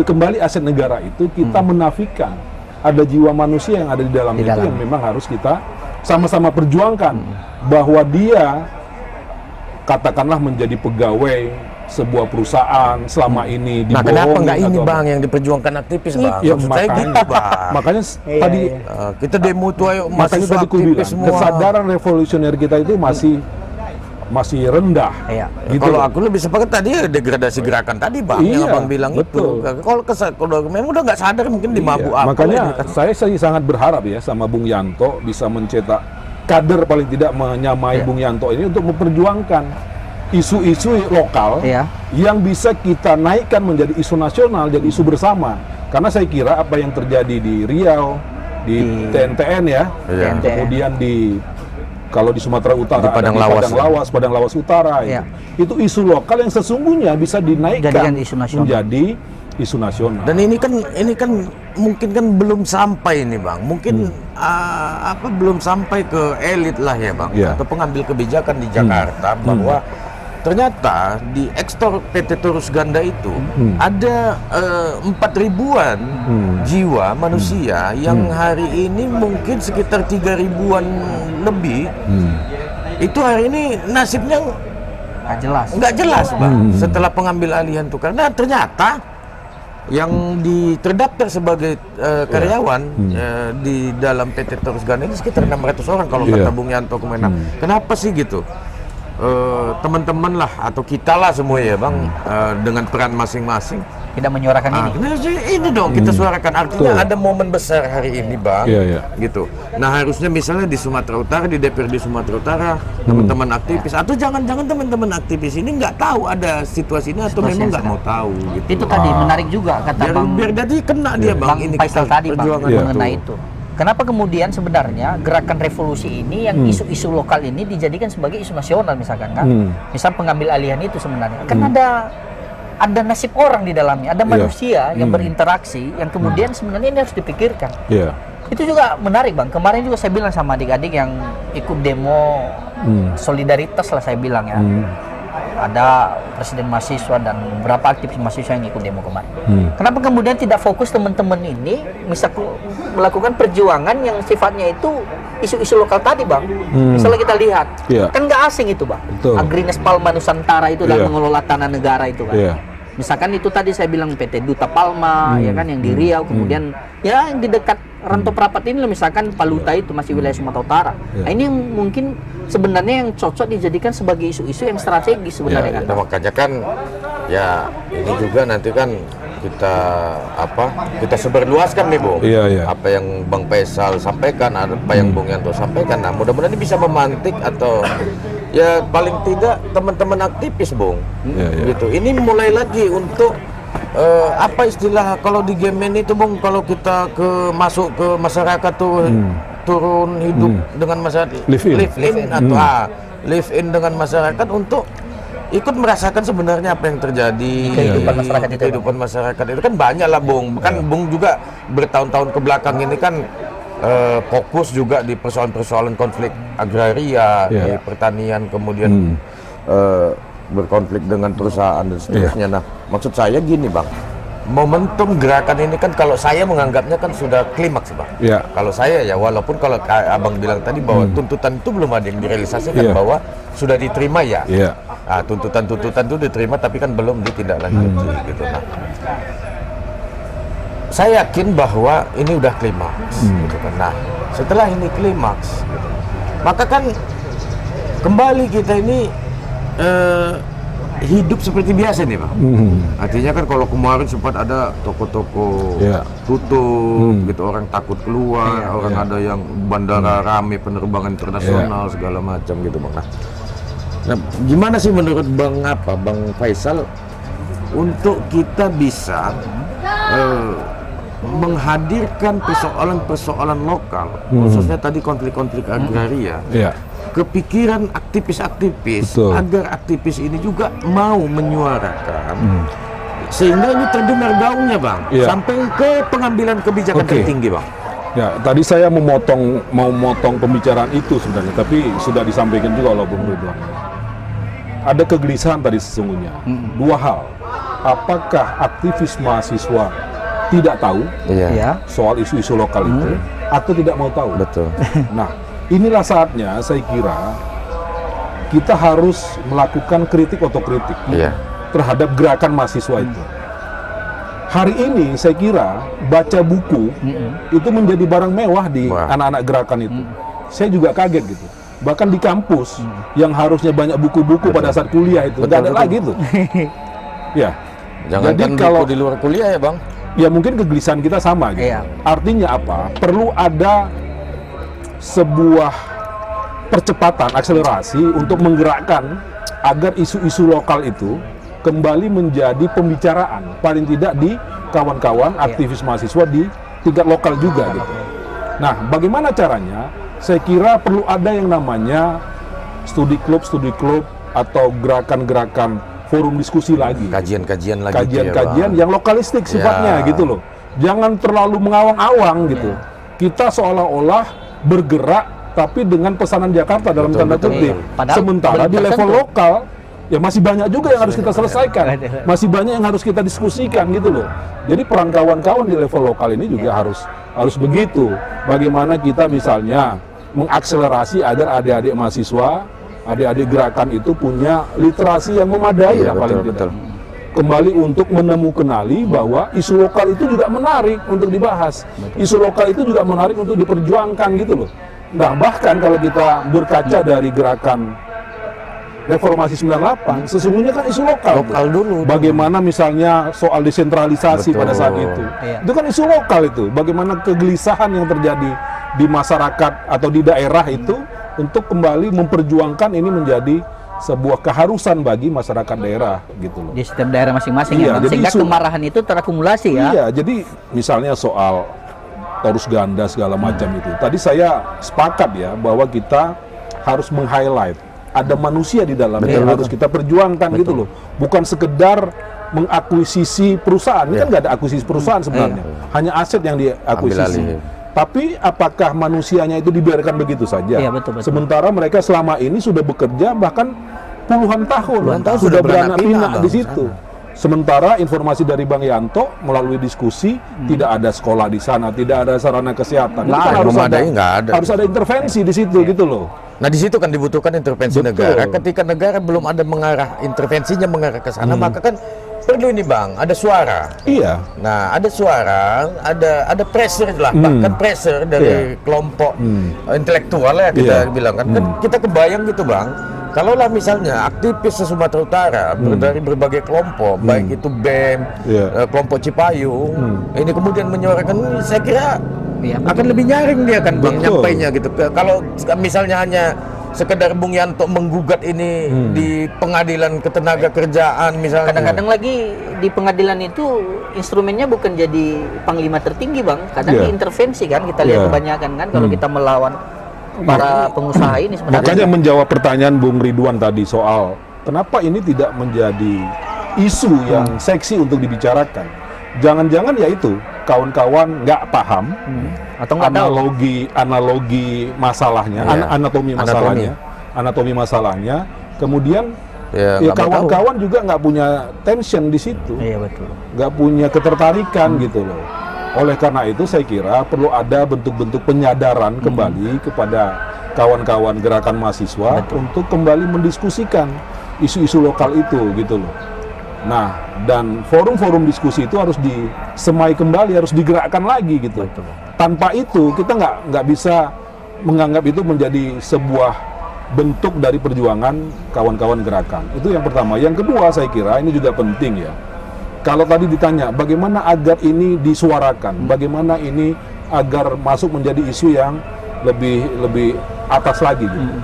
kembali aset negara itu kita menafikan ada jiwa manusia yang ada di dalam itu yang memang harus kita sama-sama perjuangkan, bahwa dia katakanlah menjadi pegawai sebuah perusahaan selama ini dibohongi. Nah, kenapa nggak ini, Bang, yang diperjuangkan aktivis, Bang? Ya, Maksud saya gitu, Bang. Makanya tadi kita demo tuh, ayo makanya tadi aku bilang kesadaran revolusioner kita itu masih rendah. Iya. Gitu. Kalau aku lebih sepakat tadi degradasi gerakan tadi, Bang, yang Abang bilang betul. itu. Kalau memang udah nggak sadar mungkin dimabuk apa. Makanya saya sangat berharap ya sama Bung Yanto bisa mencetak kader paling tidak menyamai Bung Yanto ini untuk memperjuangkan isu-isu lokal yang bisa kita naikkan menjadi isu nasional, jadi isu bersama. Karena saya kira apa yang terjadi di Riau, di TNTN ya, kemudian kalau di Sumatera Utara, Padang Lawas Utara, itu isu lokal yang sesungguhnya bisa dinaikkan menjadi isu nasional. Dan ini kan mungkin kan belum sampai ini, Bang. Mungkin belum sampai ke elit lah ya, Bang, atau pengambil kebijakan di Jakarta bahwa ternyata di ekspor PT Terus Ganda itu ada 4.000-an jiwa manusia yang hari ini mungkin sekitar 3.000-an lebih. Itu hari ini nasibnya nggak jelas, Bang, setelah pengambil alihan itu. Karena ternyata yang terdaftar sebagai karyawan di dalam PT Terus Ganda ini sekitar 600 orang kalau kata Bung Yanto Kemenak. Kenapa sih gitu? Teman-teman lah atau kita lah semua ya, Bang, dengan peran masing-masing tidak menyuarakan ini dong kita suarakan. Artinya ada momen besar hari ini, Bang, gitu. Nah, harusnya misalnya di Sumatera Utara, di DPRD Sumatera Utara, teman-teman aktivis atau jangan-jangan teman-teman aktivis ini nggak tahu ada situasi ini atau memang nggak mau tahu gitu. Itu tadi menarik juga kata biar jadi kena dia, Bang, ini Faisal tadi, Bang, mengenai itu. Kenapa kemudian sebenarnya gerakan revolusi ini yang isu-isu lokal ini dijadikan sebagai isu nasional misalkan kan? Misal pengambil alihan itu sebenarnya kan ada nasib orang di dalamnya, ada manusia yang berinteraksi yang kemudian sebenarnya ini harus dipikirkan. Itu juga menarik, Bang. Kemarin juga saya bilang sama adik-adik yang ikut demo solidaritas lah saya bilang ya. Ada presiden mahasiswa dan beberapa aktivis mahasiswa yang ikut demo kemarin. Kenapa kemudian tidak fokus teman-teman ini misal melakukan perjuangan yang sifatnya itu isu-isu lokal tadi, Bang? Misalnya kita lihat, kan nggak asing itu, Bang. Agrinas Palma Nusantara itu dalam mengelola tanah negara itu kan. Misalkan itu tadi saya bilang PT Duta Palma, ya kan, yang di Riau, kemudian ya yang di dekat Rantau Prapat ini loh, misalkan Paluta itu masih wilayah Sumatera Utara. Nah, ini yang mungkin sebenarnya yang cocok dijadikan sebagai isu-isu yang strategis sebenarnya kan. Makanya kan ya ini juga nanti kan kita sebarluaskan nih, Bung. Apa yang Bang Faisal sampaikan, apa yang Bung Yanto sampaikan. Nah, mudah-mudahan ini bisa memantik atau ya paling tidak teman-teman aktivis, Bung. Gitu. Ini mulai lagi untuk apa istilah kalau di game itu, Bung, kalau kita masuk ke masyarakat tuh turun hidup dengan masyarakat, live in dengan masyarakat untuk ikut merasakan sebenarnya apa yang terjadi kehidupan masyarakat itu kan banyak lah, Bung. Kan Bung juga bertahun-tahun ke belakang ini kan fokus juga di persoalan-persoalan konflik agraria, di pertanian, kemudian berkonflik dengan perusahaan dan seterusnya. Nah, maksud saya gini Bang, momentum gerakan ini kan kalau saya menganggapnya kan sudah klimaks Bang. Kalau saya ya, walaupun kalau Abang bilang tadi bahwa tuntutan itu belum ada yang direalisasikan, bahwa sudah diterima ya. Nah, tuntutan-tuntutan itu diterima tapi kan belum ditindaklanjuti gitu. Nah, saya yakin bahwa ini udah klimaks gitu kan. Nah, setelah ini klimaks gitu, maka kan kembali kita ini hidup seperti biasa nih Bang. Artinya kan kalau kemarin sempat ada toko-toko tutup gitu, orang takut keluar, orang ada yang bandara rame, penerbangan internasional segala macam gitu Bang. Nah, gimana sih menurut Bang Faisal untuk kita bisa menghadirkan persoalan-persoalan lokal, khususnya tadi konflik-konflik agraria, kepikiran aktivis-aktivis agar aktivis ini juga mau menyuarakan sehingga ini terdengar gaungnya Bang, sampai ke pengambilan kebijakan tertinggi Bang. Ya, tadi saya mau motong pembicaraan itu sebenarnya, tapi sudah disampaikan juga oleh Bung Ridwan. Ada kegelisahan tadi sesungguhnya. Dua hal. Apakah aktivis mahasiswa tidak tahu soal isu-isu lokal itu, atau tidak mau tahu? Betul. Nah, inilah saatnya saya kira kita harus melakukan kritik otokritik terhadap gerakan mahasiswa itu. Hari ini saya kira baca buku itu menjadi barang mewah di anak-anak gerakan itu. Saya juga kaget gitu. Bahkan di kampus yang harusnya banyak buku-buku pada saat kuliah itu nggak ada lagi tuh. Jangan jadi kalau di luar kuliah ya Bang. Ya mungkin kegelisahan kita sama gitu. Artinya apa? Perlu ada sebuah percepatan, akselerasi untuk menggerakkan agar isu-isu lokal itu kembali menjadi pembicaraan, paling tidak di kawan-kawan aktivis mahasiswa di tingkat lokal juga gitu. Nah, bagaimana caranya? Saya kira perlu ada yang namanya studi klub atau gerakan-gerakan forum diskusi lagi, kajian-kajian lagi, kajian-kajian yang lokalistik sifatnya gitu loh. Jangan terlalu mengawang-awang gitu. Kita seolah-olah bergerak tapi dengan pesanan Jakarta dalam tanda kutip. Sementara di level lokal ya masih banyak juga yang harus kita selesaikan, masih banyak yang harus kita diskusikan gitu loh. Jadi peran kawan-kawan di level lokal ini juga harus begitu. Bagaimana kita misalnya mengakselerasi agar adik-adik mahasiswa, adik-adik gerakan itu punya literasi yang memadai paling tidak. Kembali untuk kenali bahwa isu lokal itu juga menarik untuk dibahas. Isu lokal itu juga menarik untuk diperjuangkan gitu loh. Nah, bahkan kalau kita berkaca dari gerakan Reformasi 98, sesungguhnya kan isu lokal dulu. Bagaimana misalnya soal desentralisasi pada saat itu. Itu kan isu lokal itu. Bagaimana kegelisahan yang terjadi di masyarakat atau di daerah itu untuk kembali memperjuangkan ini menjadi sebuah keharusan bagi masyarakat daerah gitu loh. Di setiap daerah masing-masing sehingga kemarahan itu terakumulasi ya. Iya, jadi misalnya soal Taurus Ganda segala macam itu. Tadi saya sepakat ya bahwa kita harus meng-highlight ada manusia di dalamnya yang harus kita perjuangkan gitu loh. Bukan sekedar mengakuisisi perusahaan. Ini kan nggak ada akuisisi perusahaan sebenarnya. Hanya aset yang diakuisisi. Tapi apakah manusianya itu dibiarkan begitu saja? Betul. Sementara mereka selama ini sudah bekerja bahkan puluhan tahun sudah beranak pinak di situ. Sementara informasi dari Bang Yanto melalui diskusi tidak ada sekolah di sana, tidak ada sarana kesehatan. Harus ada intervensi di situ gitu loh. Nah, di situ kan dibutuhkan intervensi negara. Ketika negara belum ada intervensinya mengarah ke sana, maka kan perlu ini Bang, ada suara. Iya. Nah, ada suara, ada pressure lah, bahkan pressure dari kelompok intelektual ya kita bilang kan. Kita kebayang gitu Bang, kalaulah misalnya aktivis se-Sumatera Utara dari berbagai kelompok, baik itu BEM, kelompok Cipayung, ini kemudian menyuarakan, saya kira akan lebih nyaring dia kan Bang nyampainya gitu. Kalau misalnya hanya sekedar Bung Yanto menggugat ini di pengadilan ketenagakerjaan misalnya. Kadang-kadang lagi di pengadilan itu instrumennya bukan jadi panglima tertinggi Bang, kadang diintervensi kan, kita lihat kebanyakan kan kalau kita melawan para pengusaha ini sebenarnya. Makanya menjawab pertanyaan Bung Ridwan tadi soal kenapa ini tidak menjadi isu yang seksi untuk dibicarakan. jangan-jangan ya itu kawan-kawan nggak paham Atau nggak tahu. analogi masalahnya, Iya. anatomi masalahnya, kemudian Ya, ya nggak mau tahu. kawan-kawan juga nggak punya tension di situ, Iya betul. nggak punya ketertarikan gitu loh. Oleh karena itu saya kira perlu ada bentuk-bentuk penyadaran kembali kepada kawan-kawan gerakan mahasiswa untuk kembali mendiskusikan isu-isu lokal itu gitu loh. Nah, dan forum-forum diskusi itu harus disemai kembali, harus digerakkan lagi gitu. Betul. Tanpa itu kita nggak bisa menganggap itu menjadi sebuah bentuk dari perjuangan kawan-kawan gerakan. Itu yang pertama. Yang kedua saya kira ini juga penting ya. Kalau tadi ditanya bagaimana agar ini disuarakan, bagaimana ini agar masuk menjadi isu yang lebih atas lagi gitu.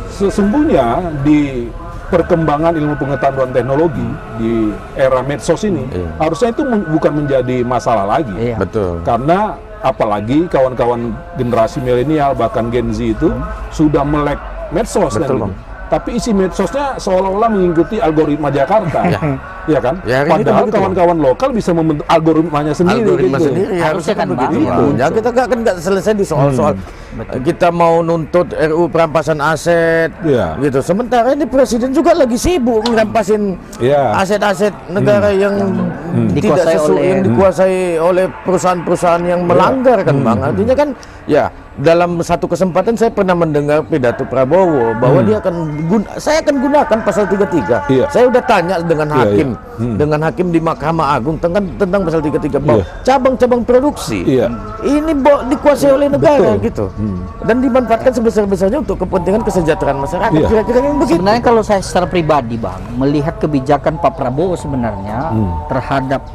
Sesungguhnya di perkembangan ilmu pengetahuan teknologi di era medsos ini harusnya itu bukan menjadi masalah lagi. Iya. Betul. Karena apalagi kawan-kawan generasi milenial bahkan Gen Z itu sudah melek medsos kan Betul, gitu. Bang. Tapi isi medsosnya seolah-olah mengikuti algoritma Jakarta, ya kan? Ya, kan itu Padahal begitu. kawan-kawan lokal bisa membentuk algoritmanya sendiri. Algoritma gitu. sendiri harusnya kan Bang. begitu. Iya, Bang. Ya, betul. kita nggak selesai di soal-soal kita mau nuntut RU perampasan aset, Iya. gitu. Sementara ini presiden juga lagi sibuk ngerampasin Iya. aset-aset negara yang tidak dikuasai sesuai, oleh- yang dikuasai oleh perusahaan-perusahaan yang melanggar kan, Bang. Artinya kan, ya dalam satu kesempatan saya pernah mendengar pidato Prabowo bahwa dia saya akan gunakan pasal 33. Iya. Saya udah tanya dengan Iya, hakim, iya. dengan hakim di Mahkamah Agung tentang pasal 33 bahwa Iya. cabang-cabang produksi Iya. ini dikuasai oleh negara Betul. gitu, dan dimanfaatkan sebesar-besarnya untuk kepentingan kesejahteraan masyarakat. Iya. Kira-kira yang begitu. Sebenarnya kalau saya secara pribadi Bang, melihat kebijakan Pak Prabowo sebenarnya terhadap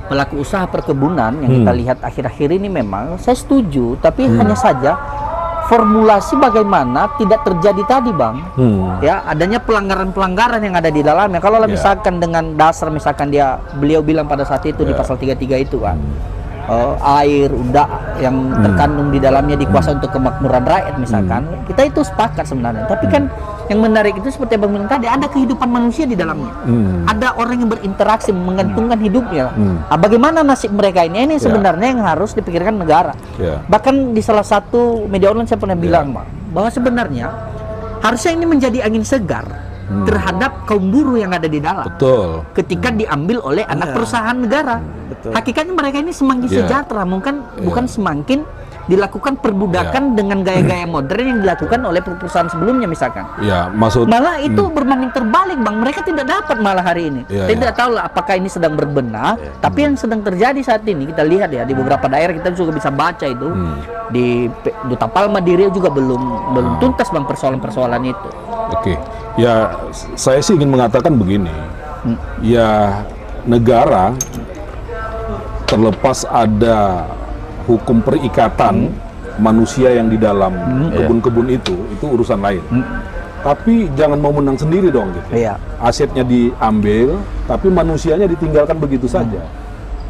pelaku usaha perkebunan yang kita lihat akhir-akhir ini memang saya setuju, tapi hanya saja formulasi bagaimana tidak terjadi tadi Bang. Ya, adanya pelanggaran-pelanggaran yang ada di dalamnya. Kalau Ya. misalkan dengan dasar misalkan beliau bilang pada saat itu di pasal 33 itu kan. Air, udah yang terkandung di dalamnya dikuasai untuk kemakmuran rakyat misalkan, kita itu sepakat sebenarnya. Tapi kan yang menarik itu seperti Bang bilang tadi, ada kehidupan manusia di dalamnya. Ada orang yang berinteraksi, menggantungkan hidupnya. Nah, bagaimana nasib mereka ini sebenarnya yang harus dipikirkan negara. Ya. Bahkan di salah satu media online saya pernah bilang Bang, bahwa sebenarnya harusnya ini menjadi angin segar terhadap kaum buruh yang ada di dalam. Betul. Ketika diambil oleh anak perusahaan negara. Hakikatnya mereka ini semakin Iya. sejahtera, bukan semakin dilakukan perbudakan dengan gaya-gaya modern yang dilakukan oleh perusahaan sebelumnya misalkan. Ya, maksud Malah itu berbanding terbalik Bang, mereka tidak dapat malah hari ini. Iya, Tidak tahu lah apakah ini sedang berbenah, tapi yang sedang terjadi saat ini kita lihat ya di beberapa daerah kita juga bisa baca itu di Duta Palma di Riau juga belum tuntas Bang persoalan-persoalan itu. Oke, ya saya sih ingin mengatakan begini, ya negara terlepas ada hukum perikatan manusia yang di dalam kebun-kebun itu urusan lain. Tapi jangan mau menang sendiri dong gitu. Iya. Asetnya diambil, tapi manusianya ditinggalkan begitu saja.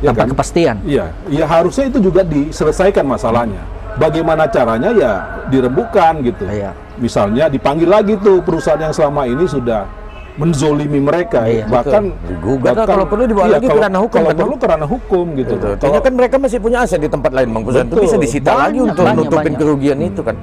Ya Tanpa kan? kepastian. Iya, ya harusnya itu juga diselesaikan masalahnya. Bagaimana caranya ya dirembukan gitu. Iya. Misalnya dipanggil lagi tuh perusahaan yang selama ini sudah menzolimi mereka, Iya, bahkan Digugat lah, kalau perlu dibawa lagi ke ranah hukum, Kalau kan, perlu ke ranah hukum gitu. Gitu. Kalau- Artinya kan mereka masih punya aset di tempat lain, Bang. Perusahaan itu Betul. bisa disita lagi Banyak, untuk banyak, nutupin banyak. kerugian itu kan.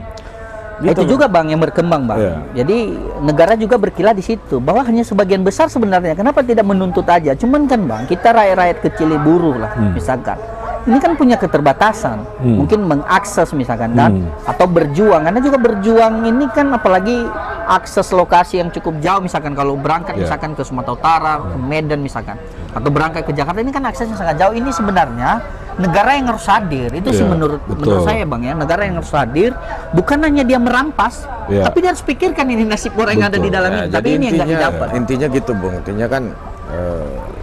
Itu juga Bang yang berkembang Bang. Iya. Jadi negara juga berkilah di situ bahwa hanya sebagian besar sebenarnya. Kenapa tidak menuntut aja? Cuman kan Bang, kita rakyat-rakyat kecil buruh lah misalkan. Ini kan punya keterbatasan. Mungkin mengakses misalkan kan atau berjuang. Karena juga berjuang ini kan apalagi akses lokasi yang cukup jauh misalkan kalau berangkat Iya. misalkan ke Sumatera Utara, ke Medan misalkan atau berangkat ke Jakarta ini kan aksesnya sangat jauh. Ini sebenarnya negara yang harus hadir. Itu sih Iya, menurut betul. saya Bang ya, negara yang harus hadir bukan hanya dia merampas, Iya. tapi dia harus pikirkan ini nasib orang yang ada di Betul. dalam ini. Tapi ini yang nggak didapat. Intinya gitu, Bung. Intinya kan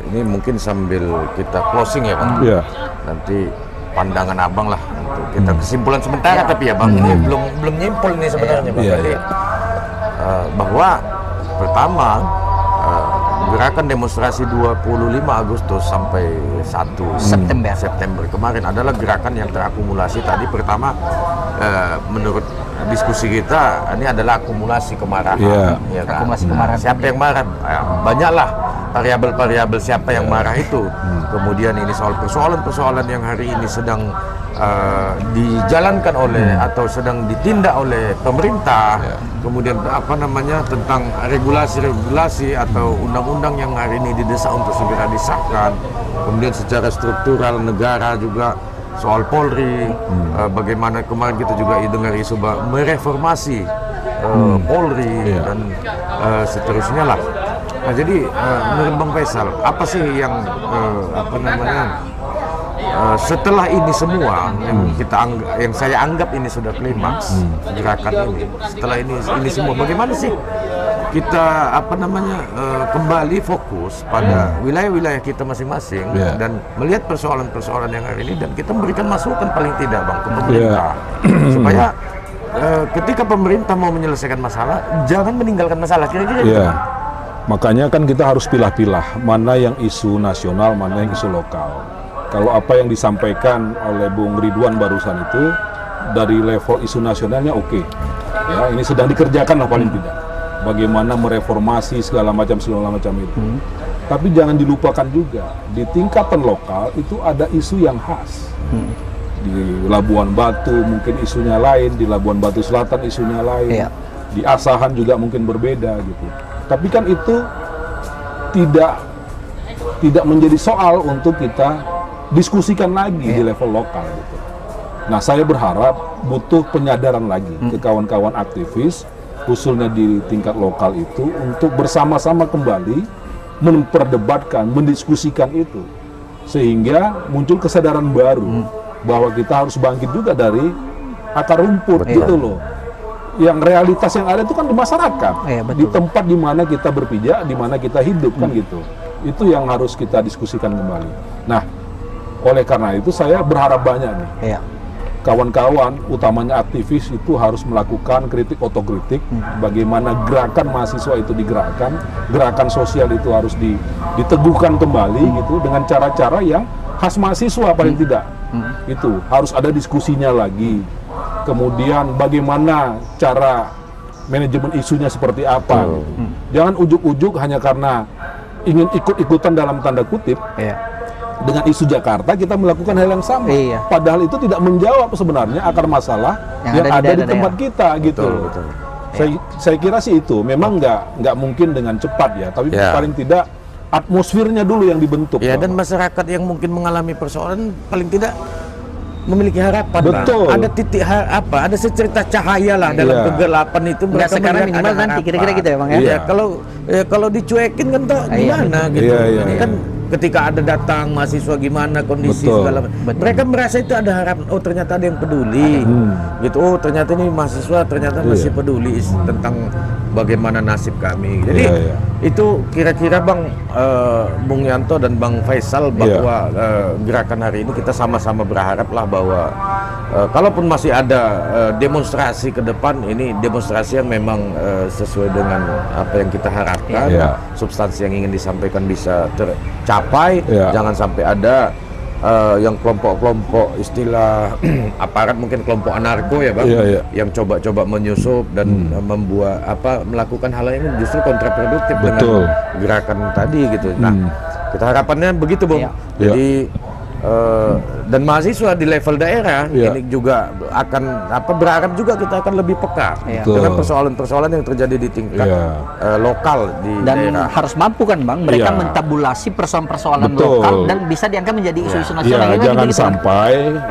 ini mungkin sambil kita closing ya, Bang. Iya. Nanti pandangan Abang lah untuk kita kesimpulan sementara, tapi ya Bang, ini belum nyimpul ini sebenarnya, Bang. Iya, Jadi, iya. bahwa pertama gerakan demonstrasi 25 Agustus sampai 1 September kemarin adalah gerakan yang terakumulasi tadi. Pertama, menurut diskusi kita, ini adalah akumulasi kemarahan. Iya. Ya kan? Akumulasi kemarahan. Siapa yang marah? Banyaklah. variabel-variabel siapa yang marah itu. Kemudian ini soal persoalan-persoalan yang hari ini sedang dijalankan oleh atau sedang ditindak oleh pemerintah. Kemudian apa namanya tentang regulasi-regulasi atau undang-undang yang hari ini didesak untuk segera disahkan. Kemudian secara struktural negara juga soal Polri, bagaimana kemarin kita juga dengar isu mereformasi Polri dan seterusnya lah. Nah, jadi menurut Bang Faisal, apa sih yang setelah ini semua yang saya anggap ini sudah klimaks gerakan ini. Setelah ini semua, bagaimana sih kita kembali fokus pada wilayah-wilayah kita masing-masing dan melihat persoalan-persoalan yang hari ini dan kita memberikan masukan paling tidak Bang ke pemerintah supaya ketika pemerintah mau menyelesaikan masalah jangan meninggalkan masalah kira-kira gitu. Makanya kan kita harus pilah-pilah mana yang isu nasional, mana yang isu lokal. Kalau apa yang disampaikan oleh Bung Ridwan barusan itu dari level isu nasionalnya oke. Ya, ini sedang dikerjakan lah paling tidak. Bagaimana mereformasi segala macam itu. Tapi jangan dilupakan juga di tingkatan lokal itu ada isu yang khas. Di Labuan Batu mungkin isunya lain, di Labuan Batu Selatan isunya lain, di Asahan juga mungkin berbeda gitu. Tapi kan itu tidak menjadi soal untuk kita diskusikan lagi di level lokal gitu. Nah, saya berharap butuh penyadaran lagi ke kawan-kawan aktivis khususnya di tingkat lokal itu untuk bersama-sama kembali memperdebatkan, mendiskusikan itu sehingga muncul kesadaran baru bahwa kita harus bangkit juga dari akar rumput gitu loh. Yang realitas yang ada itu kan di masyarakat, di tempat di mana kita berpijak, di mana kita hidup kan gitu. Itu yang harus kita diskusikan kembali. Nah, oleh karena itu saya berharap banyak nih. Kawan-kawan, utamanya aktivis itu harus melakukan kritik otokritik. Bagaimana gerakan mahasiswa itu digerakkan, gerakan sosial itu harus diteguhkan kembali gitu dengan cara-cara yang khas mahasiswa paling tidak. Itu harus ada diskusinya lagi. Kemudian bagaimana cara manajemen isunya seperti apa gitu. Jangan ujuk-ujuk hanya karena ingin ikut-ikutan dalam tanda kutip dengan isu Jakarta kita melakukan hal yang sama, padahal itu tidak menjawab sebenarnya akar masalah yang ada di tempat kita gitu. Betul. Saya kira sih itu memang nggak mungkin dengan cepat ya, tapi paling tidak atmosfernya dulu yang dibentuk. Dan masyarakat yang mungkin mengalami persoalan paling tidak memiliki harapan. Betul. Ada titik ada secerita cahaya lah dalam kegelapan itu. Nggak sekarang minimal nanti kira-kira gitu ya Bang ya. Kalau dicuekin kan gimana gitu. Kan ketika ada datang mahasiswa gimana kondisi segala macam. Mereka merasa itu ada harapan. Oh ternyata ada yang peduli. Gitu. Oh ternyata ini mahasiswa ternyata masih peduli tentang bagaimana nasib kami. Jadi itu kira-kira Bung Yanto dan Bang Faisal bahwa gerakan hari ini kita sama-sama berharap lah bahwa kalaupun masih ada demonstrasi ke depan, ini demonstrasi yang memang sesuai dengan apa yang kita harapkan, substansi yang ingin disampaikan bisa tercapai, jangan sampai ada yang kelompok-kelompok istilah aparat mungkin kelompok anarko ya Bang, yang coba-coba menyusup dan melakukan hal yang justru kontraproduktif dengan gerakan tadi gitu. Nah, kita harapannya begitu Bung. Jadi dan mahasiswa di level daerah ini juga akan berharap juga kita akan lebih peka dengan persoalan-persoalan yang terjadi di tingkat lokal di dan daerah. harus mampu kan Bang mereka mentabulasi persoalan-persoalan lokal dan bisa diangkat menjadi isu-isu nasional.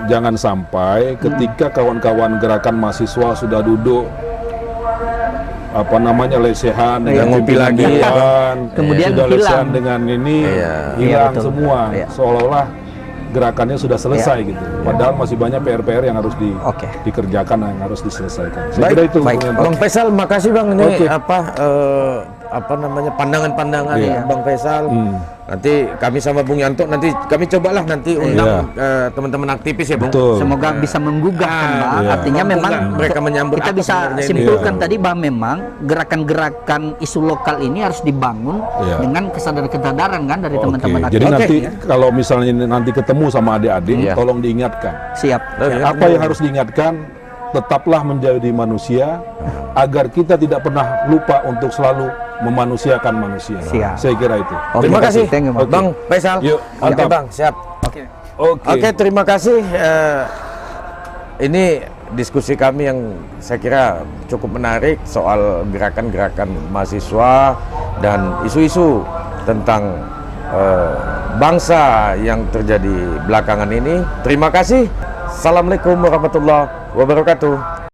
Jangan sampai ketika kawan-kawan gerakan mahasiswa sudah duduk lesehan dengan ngopi lagi kemudian sudah hilang lesehan dengan ini hilang semua seolah-olah gerakannya sudah selesai gitu. Padahal masih banyak PR-PR yang harus dikerjakan, yang harus diselesaikan. Saya kira itu. Bang Faisal, makasih Bang ini pandangan-pandangan Bang Faisal. Nanti kami sama Bung Yanto kami cobalah undang teman-teman aktivis ya Bung. Semoga bisa menggugah kan Bang. Artinya memang mereka menyambut kita bisa simpulkan tadi bahwa memang gerakan-gerakan isu lokal ini harus dibangun dengan kesadaran kan dari teman-teman aktivis. Jadi nanti kalau misalnya nanti ketemu sama adik-adik tolong diingatkan. Siap. Apa yang harus diingatkan? tetaplah menjadi manusia agar kita tidak pernah lupa untuk selalu memanusiakan manusia. Siap. Saya kira itu. Oke, Terima kasih, thank you, Bang. Bang Faisal. Yuk, Oke, mantap. Bang, siap. Oke. Oke, terima kasih. Ini diskusi kami yang saya kira cukup menarik soal gerakan-gerakan mahasiswa dan isu-isu tentang bangsa yang terjadi belakangan ini. Terima kasih. Assalamualaikum warahmatullahi wabarakatuh.